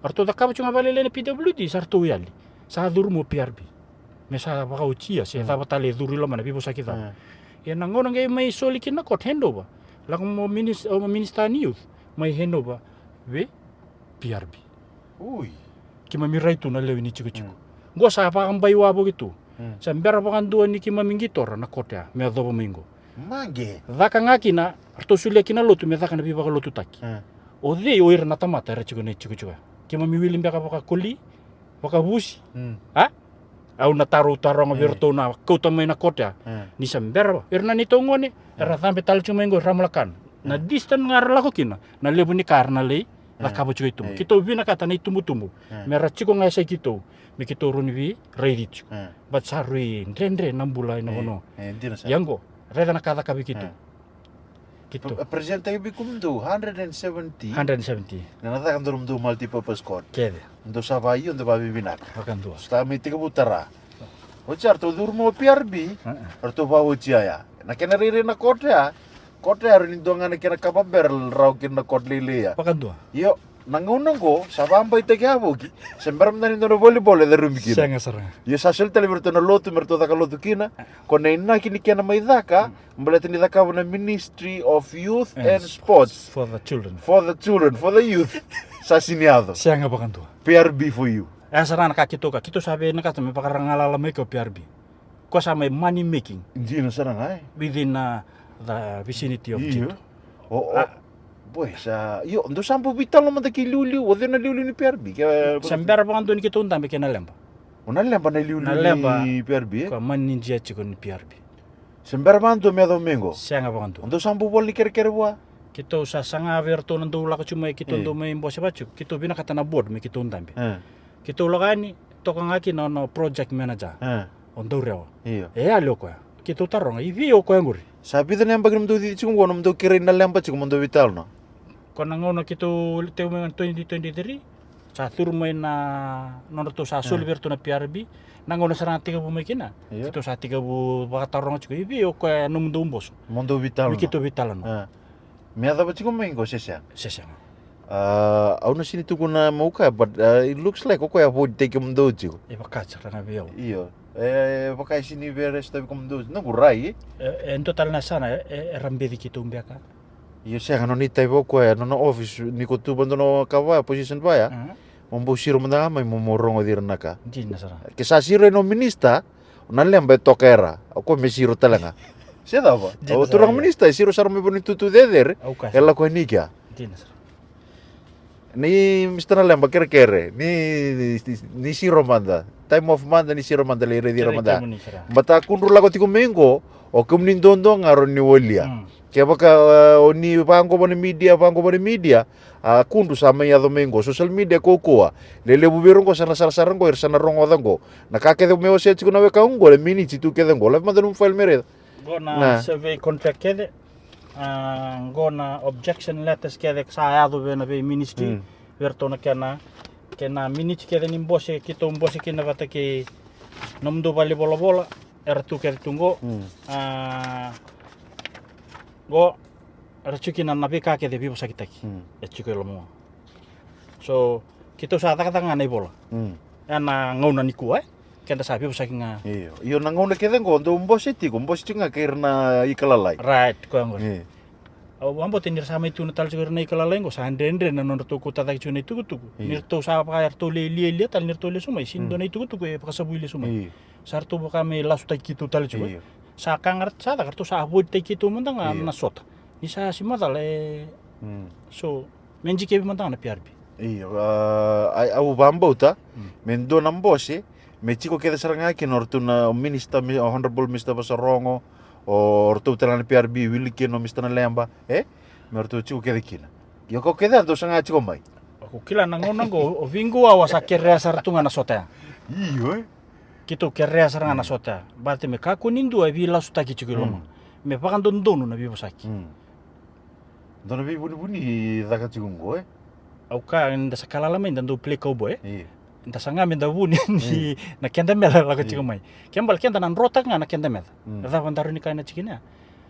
Orto da ka chunga balele na PWD sarto yali. Sa durmo PRB. Me sa baka uchia se da batale durilo mana bibo sakita. E nangon ngai mai solikin na kot handover. Lang mo minister ni youth mai handover we PRB. Ui. Kima mirai tu na lewi ni chiku. Go sa pa kambai wabo gitu. Sa mbera pa kanduan ni kima mingitor na kotya me adobo mingo. Mange. Dhaka ngaki na arto sulia kina lotu me dhaka na biba ka lotu taki. O de o ira na tamata era chiko ne chiko chiko. Kima mi wilim baka baka koli, baka busi. Ha? Au na taronga virto na kota mai na kota. Ni sambera irna ni tongone era thambe tal chuma ngo ramlakan. Na distan ngar lako kina na lebu ni karna lei la kabo chiko itu. Kito vina kata na itumu. Mera chiko ngai sai kito. Me kito runi vi reidi. Bat sarui ndrendre nambula ina wono. Yango reda na kata kabi kito. Kito. Presente ibi kumdu 170. 170. Na nata kan dorum do multi-purpose court. Kede. Ndo savai ndo babi binak. Akan dua. Sta mi tiga butara. Ocar to durmo PRB. Arto ba uciaya. Na kena rire na court ya. Court ya rin donga na kena kapaber raw kena court lili ya. Akan dua. Yo, nangunang ko, sa bambay tagyabo ki. Sembaram na rin na volleyball da rumikina. Sanga saranga. Yo sasel tali berto na lotu merto taka lotu kina. Kona ina kini kena may daka, mbalete ni daka na Ministry of Youth and Sports For the children. for the youth. Sa siniado. Sanga akan dua. PRB for you. Sarana ka kito sabi na kata may pakarangala may ko PRB. Ko sa may money making Hindi na sana nga eh. within the vicinity of Iyo. Jito. Boy, yo, ando sampo vital naman ta kiluliu. Wala na liuliu ni PRB. Kaya, Sambera pa doon kito undang may kinalemba. unalemba na liuliu Nalemba. ni PRB eh. Ko man ninja chiko ni PRB. Sembara manto me domingo. Sanga pa kanto. Ando sampo bol ni kere-kere wa. Kito sa sanga verto nando la ko chuma kito ndo may mbose bachu. Kito binakata na board may kito undang. Kito lagani tokang aki no project manager. Ondo rewa. Iyo. Alio ko. Kito taronga ivi o ko nguri. Sabi ta nembag nam do di chum wo nam do kere na lemba chum do vital no. Ko nangono kito teu men 2023 sa turmay na nono to sa sul verto na PRB nangono sarang 30 makina. Iyo. Kito sa 30 baka taronga chiko ivi o ko num do umbos. Mondo vital no. Kito vital no. Me ada ba chum mengo sesya. Sesang. Au na sini tuku na mauka but it looks like ko ya avoid take mo do chiko. E baka sarang biao. Iyo. Pakai sini beres tapi kom do. Na gurai. En total na sana rambedi kito umbiaka. Iyo siya ano ni tayo ko ya no office ni ko tu bando no kawa position pa ya. Mambo siro manda may momorong odir naka. Di na sarang. Kesa siro no minista, unalemba tokera. Ako me siro talaga. Siya daw ba? O turang minista siro saro me bonito tu deder. Aukas. Ela ko ni kya. Di na sarang. Ni Mr. Nalemba kere ni siro manda. Time of manda ni siro manda le di manda. Bata kunru lago tiko mengo o kumnin dondo ngaro ni wolia. Kaya baka oni pango ba ni media kundu sama ya domingo social media kokoa lele bubirong ko sana sarang ko irsana rongo dango nakake de meo se tiko na we kaungo le mini titu ke dango le mandan file mere Gona survey contract kede gona objection letters kede sa ado be na be ministry verto na kena minich kede nim bose kito mbose kina bata ke nomdo bali bola era tu kede tungo go rachuki na nabi ka ke de bibo sakitaki echuki lomo so kito sa kata ngana bola ana ngona niku kenda sa bibo sakinga iyo nangona ke dango ndo mbose tinga kirna ikalalai right ko ngor ambo tenir sama itu natal juga na ikalalai ngo sa ndendre na nono to kuta taki chune tuku nirto sa pa to le tal nirto le sumai sindo na tuku e pakasabu le sumai sarto baka me lasu taki tu tal juga sa kangar sa da karto sa avoid taki tu mundang na sota ni sa simata le so menji ke mundang na PRB iyo au bambo ta mendo nambose me chico que desaranga que nortu na minister honorable Mr. Basarongo o ortu tela na PRB wili que no Mr. Nalemba me ortu chico que dikina yo ko que dando sanga chico mai ako kila nangonango o vingu awa sa kerrea sartunga na sota iyo kito kerrea saranga na sota barte me kaku nindu e vila sutaki chico loma me pakan dondonu na bibo saki dona bi buni daka chico ngo au ka nda sakala lama nda do play cowboy nda sanga me nda buni ni na kenda mela la chico mai kembal kenda nan rota nga na kenda mela da bandaru ni kana chikina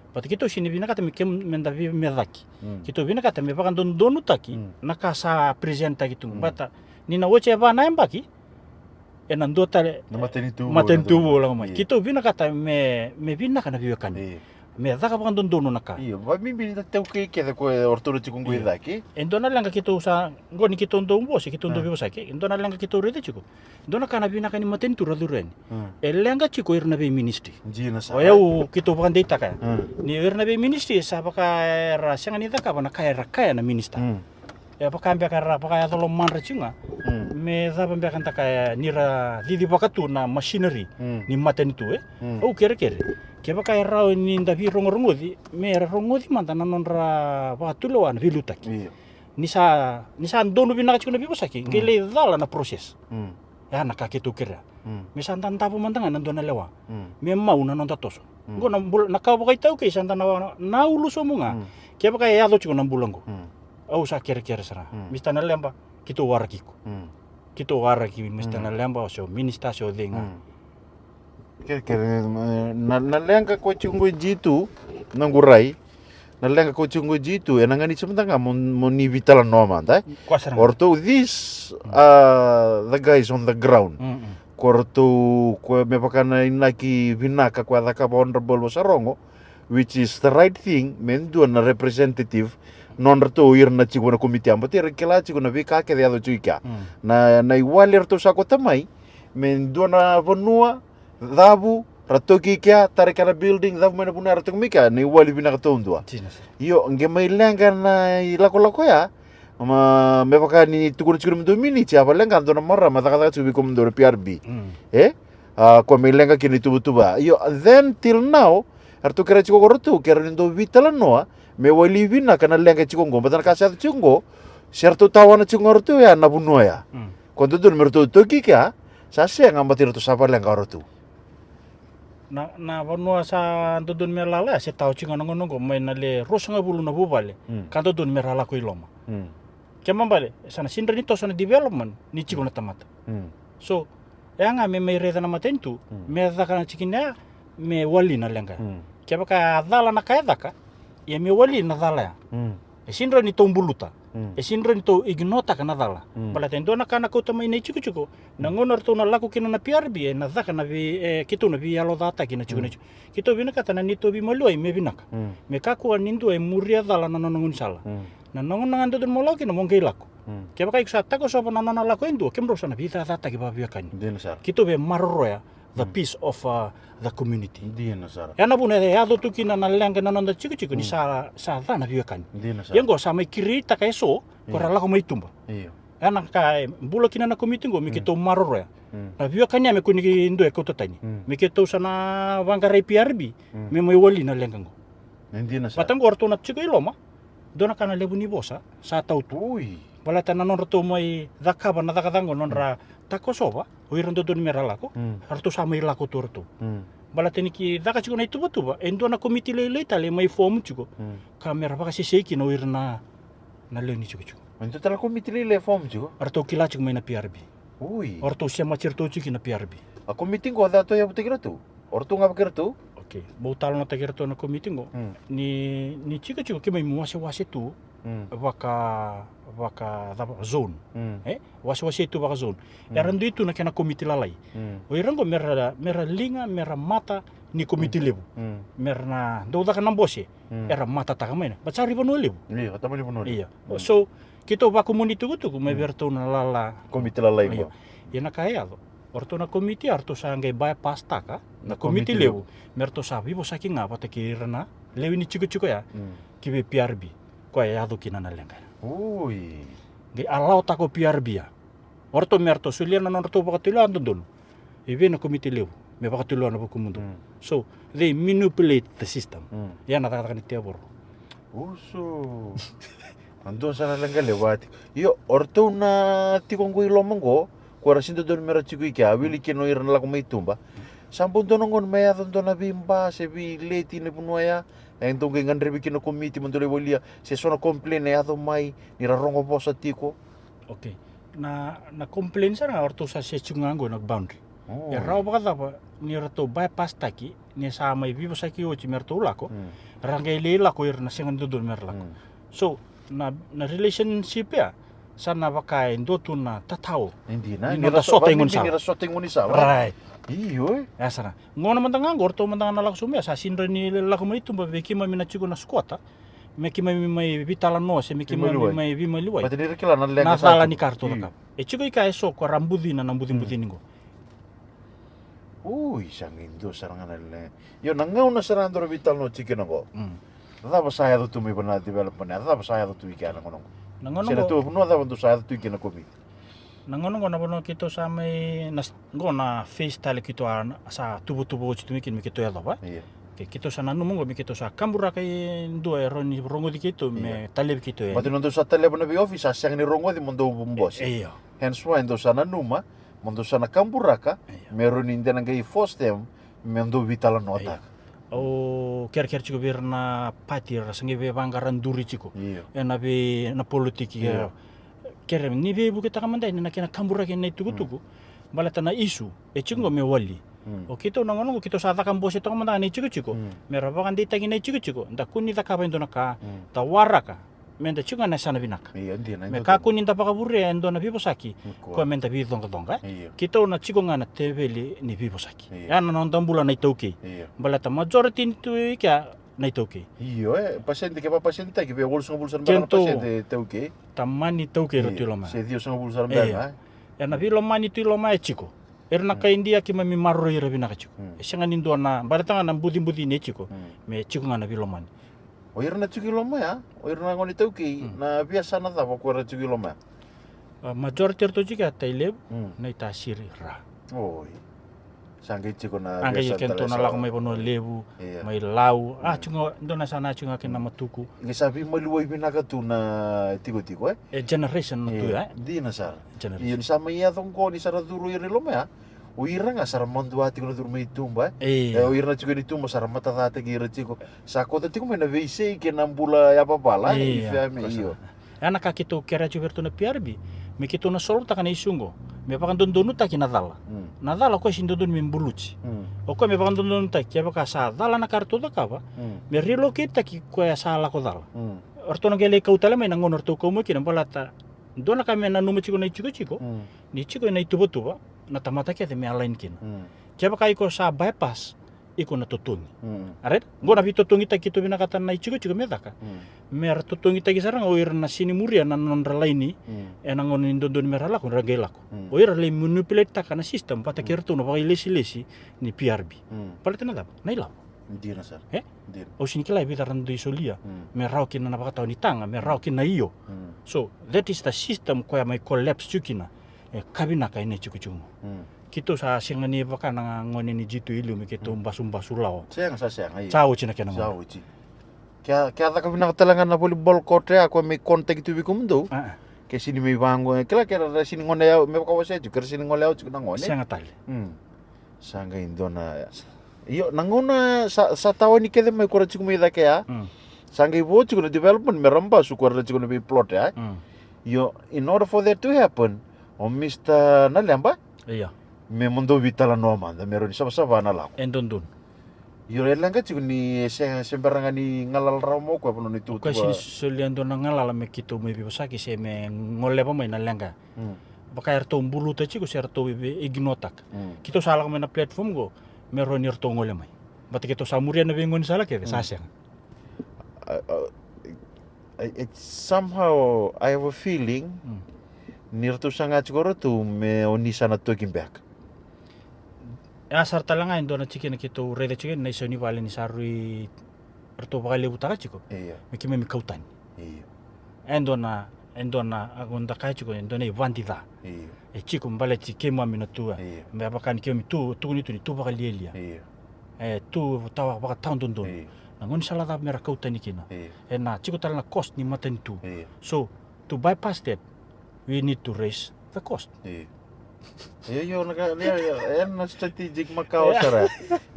but kito sini bina kata me kem menda vi medaki kito bina kata me pakan dondonu taki nakasa presenta gitu bata ni na woche ba na embaki enan do tale mateni tu bola mai kito bina kata me bina kana biwa kan me daka pakan dondono naka. Iya, vai mimi na teu ke ko orto ci kungu idaki. Endona langa kita usa ngoni kita ndo mbosi kita ndo bibo sake. Endona langa kita urete chiko. Endona kana bina kani matentura durani. Elenga chiko irna be ministry. Jina sa. Oya kita pakan data ka. Ni irna be ministry sa paka ra sanga ni daka bana kaya na minister. Ya paka ambia kara paka ya tolo manra chinga. Me zaba ambia kan taka nira didi bakatu na machinery ni matenitu Au kere. Keba kaya rao ni ndavi rongorongodi me rongodi manta nanonra patulo wan vilutaki. Iya. Nisa ndono binaka chikuna bibo saki ngele dala na proses. Ya na kaketu kira. Me santa ntapo mantanga nandona lewa. Me mau nanonta toso. Ngo na kau bakai tau ke santa na ulu somunga. Keba kaya yado chikuna bulango. Au sa kere sara. Mistana lemba kito warakiko. Kito waraki mistana lemba so minister so denga. Kere na lenga ko chungu jitu nangurai. Na lenga ko chungu jitu enangani sementanga moni vitala noma dai. Orto this the guys on the ground. Korto ko me pakana inaki vinaka kwa daka honorable Sarongo, which is the right thing men do na representative non rato irna chigona komite ambate rekela chigona vika ke deado chuika. Na iwali rato sako tamai men do na vonua dabu ratoki kia tarekana building dabu mana puna rato mika na iwali bina katondua. Yo ngema ilenga na ilako ya ma me pakani tukuru chigona mdomini chapa lenga ndo na mara matakata chubi komdo PRB. Kwa me lenga kini tubutuba. Yo then till now rato kera chiko korotu kera ndo vitala noa me wali vina kana lenga chikongo batana kasat chungo serto tawana chungo tu ya nabuno ya kondo dun merto toki kya sase ngambati roto sapa lenga rotu na vanua sa dodon merala se tau chinga ngongo mai na le rosanga bulu na bubale kanto don merala ko iloma kemambale sana sindra ni tosana development ni chigo na tamata so yanga me mai reda na matentu me daka na chikina me wali na lenga kebaka dala na kaedaka ya me wali na dala ya. Sindra ni tombuluta. Sindra ni to ignota kana dala. Bala tendo na kana ko tamai nei chuku. Na ngonor to na laku kina na PRB na daka na vi kito na vi alo data kina chuku. Kito vina kata na nito vi moloi me vinaka. Me kaku anindu e muria dala na nonongun sala. Na nongon na ando mo laki na mongei laku. Kaya kai sa tako so na nona laku endo kembro sana vi data ki ba vi kani. Kito ve marroya the peace of the community. Yana pun ya do tu kina na lenga na nonda chiku ni sa dana viakan. Yang go sama kirita kai so ko rala ko mai tumba. Yana kai bulo kina na community go mi kito maroro ya. Na viakan ya me kuni ndo e ko totani. Mi kito sana wangare PRB me mo wali na lenga go. Patang go orto na chiku iloma. Dona kana lebu ni bosa sa tau tu. Wala tana non roto mai dakaba na dakadango non ra takosoba oirondo don meralako harto sama ilako torto bala teni ki daka chiko na ituba endo na komiti lele tale mai form chiko kamera baka seseki no irna na leni chiko ento tala komiti lele form chiko harto kila chiko mai na PRB harto sema chirto chiki na PRB a komiti go da to ya butikira tu orto ngapa kira tu okay botalo na takira to na komiti go ni chiko ke mai wase tu waka zone wasi tu waka zone yarandu itu na kena komiti lalai oirango mera linga mera mata ni komiti lebu merna do da kana bose era mata ta kamena bacari bono lebu iya kata bono iya so kito ba komuniti gutu me berto na lala komiti lalai go yana kaya orto na komiti arto sangai bypass taka na komiti lebu merto sabi bo saking apa ta kirna lewi ni chico ya kibe PRB ko ya do kinana lenga Ge alau tako PRB ya. Orto merto suliana non orto bakatilo andon. Even na komite lew. Me bakatilo na bukumundo. So they manipulate the system. Ya na taka ni tebor. Uso. Andon sana lenga lewati. Yo orto na tikongo ilomongo. Kuara sinto don mera chikui kia wili kino irana la kumai tumba. Sampun donongon mea don na bimba se bi leti ne punuaya. Então que ngandre bikino komiti mentole bolia se sona complain ya do mai ni rarongo bosa tiko. Okay. Na complain sana orto sa se chungango na boundary. Ya raw baka ba ni rato bypass taki ni sa mai vivo sa ki ochi merto lako. Rangai le lako irna sengan dudul merlako. So na relationship ya sana wakai ndo tuna tatao. Hindi na. Nira sota ingon sa. Nira sota ingon sa. Right. Iyo Ya sana. Ngona mantanga gorto mantanga na laksumia sa sinra ni lakumani tumba veki mami na chigo na squata. Meki mami mai vitala no se meki mami mai vima liwai. Pati nira kila na lenga Na tala ni karto ka. E chigo ika eso ko rambudi na nambudi ningo. Ui, sang indo sarangan le. Yo nangau na sarando vital no chicken ngo. Nada ba saya do tumi bana development. Nada ba saya do tu ikana ngono. Nangono Sira tu no da bantu saya do tu ikana komi. Nangono ngona bono kito sa mai ngona face tale kito sa tubu-tubu chitu mikin mikito ya ba. Iya. Ke kito sa nanu mongo mikito sa kambura kai ndo roni rongo di kito me tale kito. Mati no sa telepono bi office sang ni rongo di mondo bumbos. Iya. Hence why ndo sana numa mondo sana kamburaka meron hindi nang gai force them mendo vital nota. O ker chico bir na patir sangi be bangaran duri chico. Iya. Na be na politiki ya. Ker ni be bu kita kamandai na kena kamburaka na tugu balata na isu e chingo me wali. O kito nangono kito sa takam bose to kamandai ni chico. Mera bakan dita gi na chico. Nda kuni ta ka bendo na ka ta waraka. Menda chunga na sana binaka. Iya ndi na. Me ka kunin ta pakabure endo na bibosaki. Ko menda bi donga. Kita na chigo ngana teveli ni bibosaki. Ya na non tambula na itauke. Balata majority tu ka na itauke. Iyo pasyente ke pa pasyente ke be wolso bulsan ba pasyente tauke. Tamani tauke ro tiloma. Se dio sang bulsan ba. Ya na bilo mani tiloma e chico. Erna ka india ki mami marro ira binaka chico. E sanga nindo na balata na budi ne chico. Me chico ngana bilo mani. O ira na tukiloma ya. O ira na ngoni tauke na biasa na ta ko ra tukiloma. Majority ro chica taileb na itasiri ra. Oi. Sangge chiko na Angga kento na lako mai bono lebu, mai lau. Chunga ndo na sana chunga kena matuku. Ngi sabi maluwai binaka tu na tiko Generation no tu Di na sar. Generation. Yun sama iya tong ko ni sara duru iri loma ya. O ira nga sara mandu ati ko duru mai tumba. O ira chiko ni tumba sara mata tate gira chiko. Sa ko tiko mai na veise ke nambula ya papala. Iyo. Ana ka kito kera chuberto na PRB. Me kito na solo takana isungo. Me pakan dondonu taki nadala. Nadala ko sin dondon mimbuluci. O ko me pakan dondonu taki apa ka sa dala na kartu da ka ba. Me relocate taki ko ya sala ko dala. Orto na gele kautala mai nangon orto ko mo kina balata. Dona kami na numu chiko na chiko. Ni chiko na tuba na tamata kia me alain kin. Kia ba kai ko sa bypass iko na tutungi. Aret? Go na bitutungi taki to binakatan na chiko me daka. Mer tutungi taki sarang o ir na sini muria na non relaini enangon indondon merala ko ragela ko. O ir le manipulate taka na system pata kerto no pa lesi ni PRB. Palit na dap. Naila. Hindi na sir. Hindi. O sinikila ibitaran do isolia. Merao kin na napakataw ni tanga, merao kin na iyo. So that is the system ko may collapse chukina. Kabina kay ne chukuchung. Kito sa singa ni baka na ngone ni jitu ilu mi kito basulaw. Sayang sa sayang ay. Sao china kena ngone. Sao chi. Kaya ta kami nakatalangan na volleyball court ya ako may contact tu bikum do. Kaya sini may bango. Kaya sini ngone ya may pakawasa ju. Kaya sini ngone ya ju na ngone. Sayang atali. Sangga indo na. Iyo nangona sa tawa ni kede may kura chiku may da kaya. Sangga ibo chiku na development meramba su kura chiku na plot ya. Yo in order for that to happen, Mr. Nalamba. Iya. Me mundo vitala no amanda meron sama na lako. Endondon. Yo elang ka chiku ni sembarangan ni ngalal ramo ko puno ni tu. Ko sini soliando na ngalala me kito me bibosaki se me ngole pa may nalanga. Baka erto mbulu ta chiku se erto ignotak. Kito sala ko na platform go. Meron nirto ngole mai. Bati kito samuria na bingon sala ke sasang. Somehow I have a feeling nirto sanga chikoro tu me onisa na talking back. Asar talanga indo na chikin na kito reda chikin na isoni wale ni sarui erto bakali butaka chiko. Iya. Me kime mi kautan. Iya. Endo na agonda kai chiko endo na ivandida. Iya. E chiko mbale chikema minatua. Me abakan kemi tu ni tu bakali elia. Iya. Tu tawa baka taun dondon. Nangon sala da mera kautan ikina. Na chiko talana cost ni matan tu. So to bypass that we need to raise the cost. Iyo na strategic Macau sara.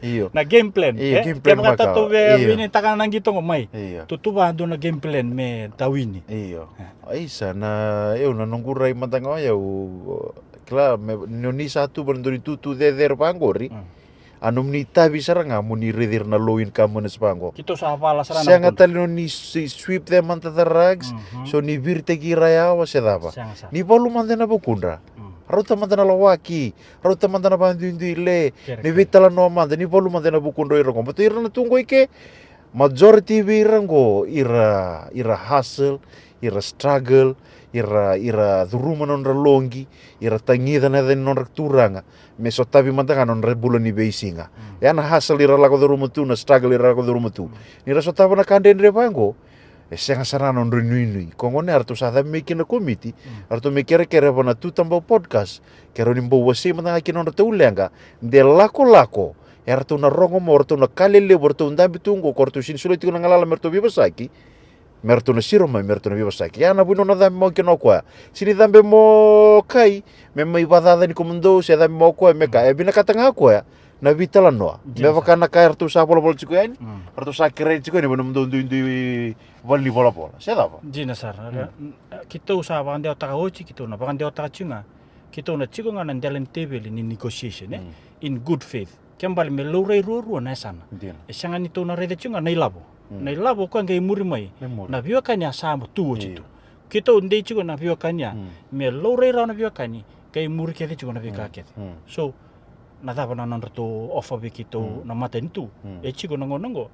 Iyo. Na game plan. Game plan Macau. Kaya to wini taka nang gito ngo may. Iyo. Tutuba do na game plan me tawini. Iyo. Ay sana eu na nungkuray matanga ya kla me noni satu banduri tutu de der pangori. Anu ni tabi saranga muni redir na low income na spango. Kito sa pala sarana. Siya nga talino ni sweep them under the rugs. So ni virte kiraya wa sedaba. Ni balu mandena bukundra. Rauta mandana lawaki, rauta mandana bandu le, ni vitala no manda, ni balu mandana bukundro irango. But ira na tungo ike, majority irango ira hustle, ira struggle, ira duruma non longi, ira tangida na den non turanga. Me so tabi mandanga non bulan ni beisinga. Yana hustle ira lago duruma tu, na struggle ira lago duruma tu. Nira so tabi na kanden revango. Senga sarana on renui kongone arto sa da meki na komiti arto me kere bona tu tambo podcast kero nimbo wasi manga kinon to ulenga de lako arto na rongo morto na kalele borto ndambi tungo korto sin sulo tikuna ngala merto bibasaki merto na siro mai merto na bibasaki ana buno na dam mo kino kwa sini dambe mo kai me mai badada ni komundo se dam mo kwa me ka e bina katanga kwa na vitala noa me vakana ka arto sa bolo chiko yani arto sa kere chiko ni bono ndo Vali bola. Saya tahu. Jina sar. Kita usaha bagan dia otak oci kita una bagan dia otak cunga. Kita una ciko ngana dalam table ni negotiation in good faith. Kembali melore ruo na sana. Esanga ni tu na rede cunga na ilabo. Na ilabo kan ngai muri mai. Na biwa kanya sama tu oci tu. Kita unde ciko na biwa kanya melore ra na biwa kanya kai muri kete ciko na biwa kete. So na tapa na nandro to offer begitu na mata itu. Ciko nango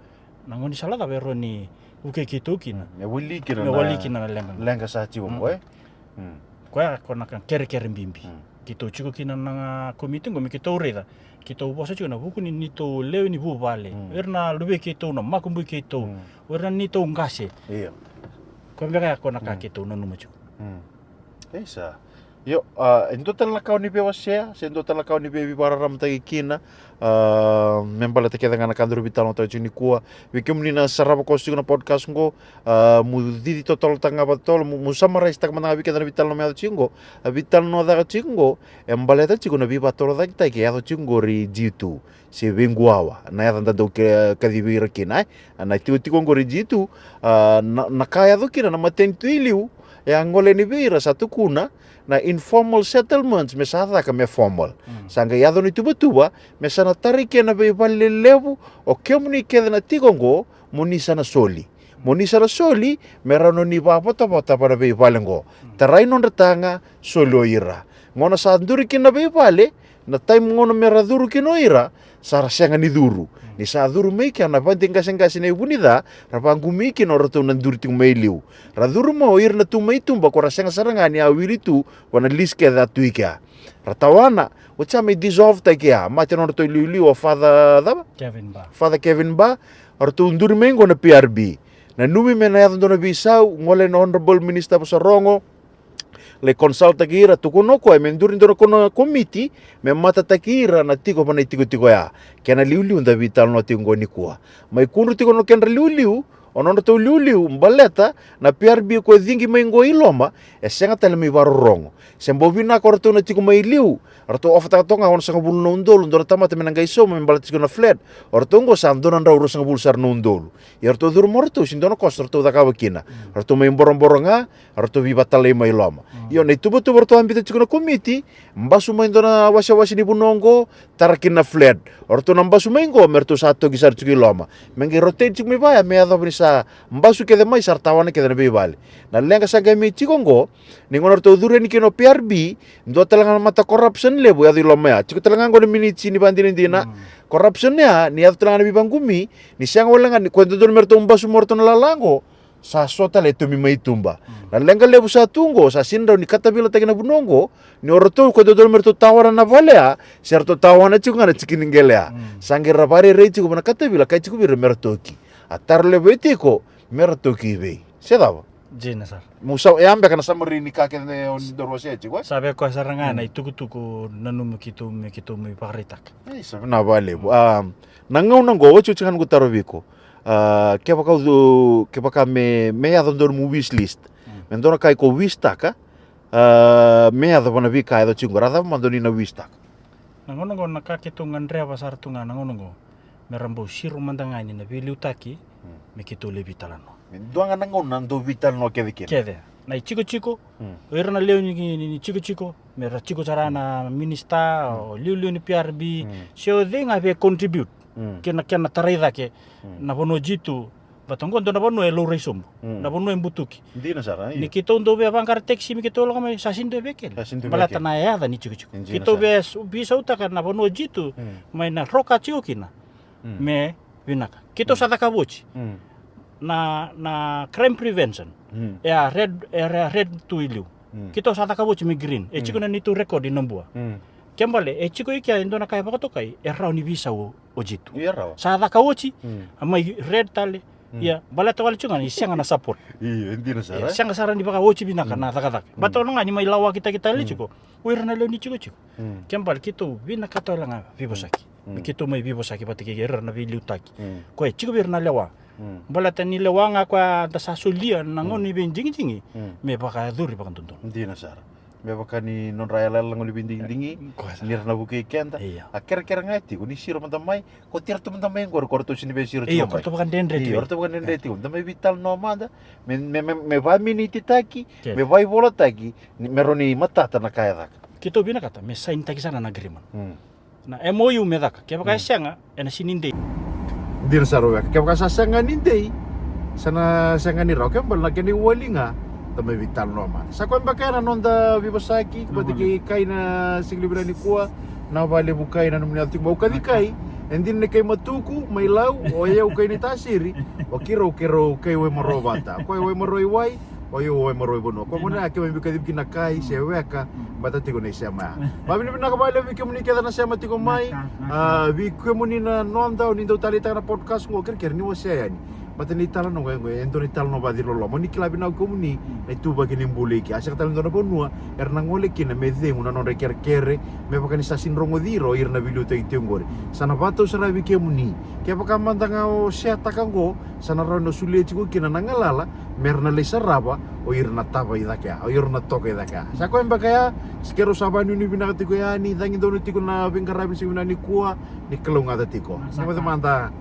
ni salah tapi roni uke kitu kina. Wali kina na lenga. Lenga sa chiwo ko Koe kona kan kere mbimbi. Kito chiko kina na komite ngomi kito ureda. Kito ubosa chiko na buku ni nito leo ni bu vale. Erna lube kito na makumbu kito. Erna nito ngase. Iya. Koe mbeka kona ka kito na numachu. Esa. Yo, endo tala kau ni bewa sea, sendo tala kau ni bebi bara ram tagi kina, membala te keda ngana kanduru bitalo to chini kua, wikim ni na saraba kosti na podcast ngo, mu didi total tanga batol, mu samara istak mana abi keda bitalo me ado chingo, bitalo no daga chingo, embala ta chigo na biba toro dagi tai ke ado chingo ri jitu, se benguawa, na ya tanda do ke kadibira kina, na tiu ngo ri jitu, na kaya do kina na maten tu iliu, yang ngole ni bira satu kuna, na informal settlements mesada ka me formal sanga yado ni tuba mesana tarike na be balle levu o kemuni keda na tigongo munisa na soli merano ni bapota para be balengo tarai non retanga solo ira ngona sa nduri kina be bale na time ngono meraduru kino ira sara senga ni duru ni sa duru meki ana panting kaseng ne bunida rapangu meki no roto nan duru ting meiliu raduru mo ir na tu mei tumba ko rasenga saranga ni awiritu wana liske da tuika ratawana ucha me dissolve ta kia mate no roto liu o father Kevin Ba roto nduru mengo na PRB na numi mena ya ndo na bisau ngole no honorable minister Sarongo le consulta kira tu kono ko mendurin do kono komiti me mata takira na tiko pana tiko ya kena liu nda vital no tingo ni kwa mai kunu tiko no kenra liu ono to liu mbaleta na PRB ko dingi mengo iloma senga tele mi barrongo sembobina ko to na tiko mai liu arto ofta to nga on sanga bul nondol ndo tamata menanga iso me mbaleta tiko na flat orto ngo sando na ro sanga bul sar nondol yerto dur morto sindono kostor to da kawakina arto me boronga arto vi batale mai loma yo na tubo to ambita tiko na komiti mbasu maindo na wasi ni bunongo tarakina flat orto na mbasu mengo merto sato gisar tiko loma mengi rotate tiko me baya me ado sa mbasu kede mai sartawana kede na bebale na lenga sanga me tikongo ningon to dure ni kino PRB ndo talanga mata corruption lebu ya diloma ya tiko talanga ngone miniti ni bandini dina corruption ya ni ado talanga bibangumi ni siang olanga ni kwento don merto mbasu morto na lalango sa sota le to mi mai tumba na lenga lebu sa tungo sa sinda ni katabila tagina bunongo ni orto ko do merto tawara na valea serto tawana tiko ngana chikiningelea sangira bare rei tiko na katabila kai tiko bir merto ki atar lebetiko merto ki be sedaba jena sar musa ambe kana samari ni kake ne on dorose chiko sabe ko saranga na tuku nanum kitu me paritak sabe na vale nangau nango wacho chikan gutarobiko ke baka me ya dondor mu wish list mendora kai ko wish taka me ya dona vi kai do chingora da mandoni na wish taka nangonongo nakake tungan reva sar tungan nangonongo merambo siru mandangani na viliu taki me kito le vitalano mendoanga nango nando vital no kede na chiko era na leo ni chiko mera chico sarana minista o liu ni PRB sio denga ve contribute kena tareida ke na bono jitu batongo ndo na bono e lo reisom na bono e mbutuki Ndina sara ni kito ndo be bangar taxi mi kito lo kama sasindo bekel balata na ya da ni chico kito be bisa uta na bono jitu mai na roka chico kina me vinaka kito sadaka bochi na crime prevention ya red to ilu kito sadaka bochi mi green e chico na ni tu record di nombua kembali chico iki ndo na kaya pakotokai rau ni bisa o jitu iya raw sadaka bochi mai red tale ya balata wala chunga ni sianga na support iya ndina sara sianga saran di baka wochi binaka na taka bato nga ni mai lawa kita le chiko wirna le ni chiko kembali kito bina kato langa vibosaki kito mai vibosaki patike gerar na viliutaki ko chiko wirna lewa balata ni lewa nga kwa ta sasulia na ngoni benjingi me baka duri baka tonton ndina sara me bakani non raya lala ngoli binding-dingi nirna buke kenta akhir-akhir ngati kuni siro mantamai ko tiar tu mantamai ngor korto sini be siro iya korto bukan dendre iya korto bukan dendre tu mantamai vital no manda me vai miniti taki me vai bola taki me roni mata na kaya dak kito bina kata me sain taki sana na agreement na MOU me dak ke baka sianga ena sininde dir saro ke baka sanga nindei sana sanga ni rokem bal na keni walinga também vital normal. Sa ko bakana nonda vibosaki kebati kai na siglibrani kuwa na vale bukai na nominal tik mau kadi kai endin ne kai matuku mai lau o ye kai ni tasiri o kiro kai we marobata ko we maroi wai o ye we maroi bono ko mona ke me kadi kina kai se weka bata tiko nei sama ba bini na ka vale vi kemuni keda na sama tiko mai vi kemuni na nonda o nindo talita na podcast ngo ker ni wo se yani bata ni tala no ngwe ento ni tala no badiro lo moni kilabi na komuni na tuba kini mbule ki asa tala ndona bonua erna ngole kina medhe una no reker kere me pakani sasin rongo diro irna bilu te ngore sana bato sana bi kemuni ke pakamandanga o seta kango sana rono sulie chiku kina nangalala merna le saraba o irna taba idaka o irna toka idaka sa ko embakaya skero sabanu ni binaka tiko yani dangi dono tiko na bengarabi singuna ni kuwa ni kelunga tiko sama manda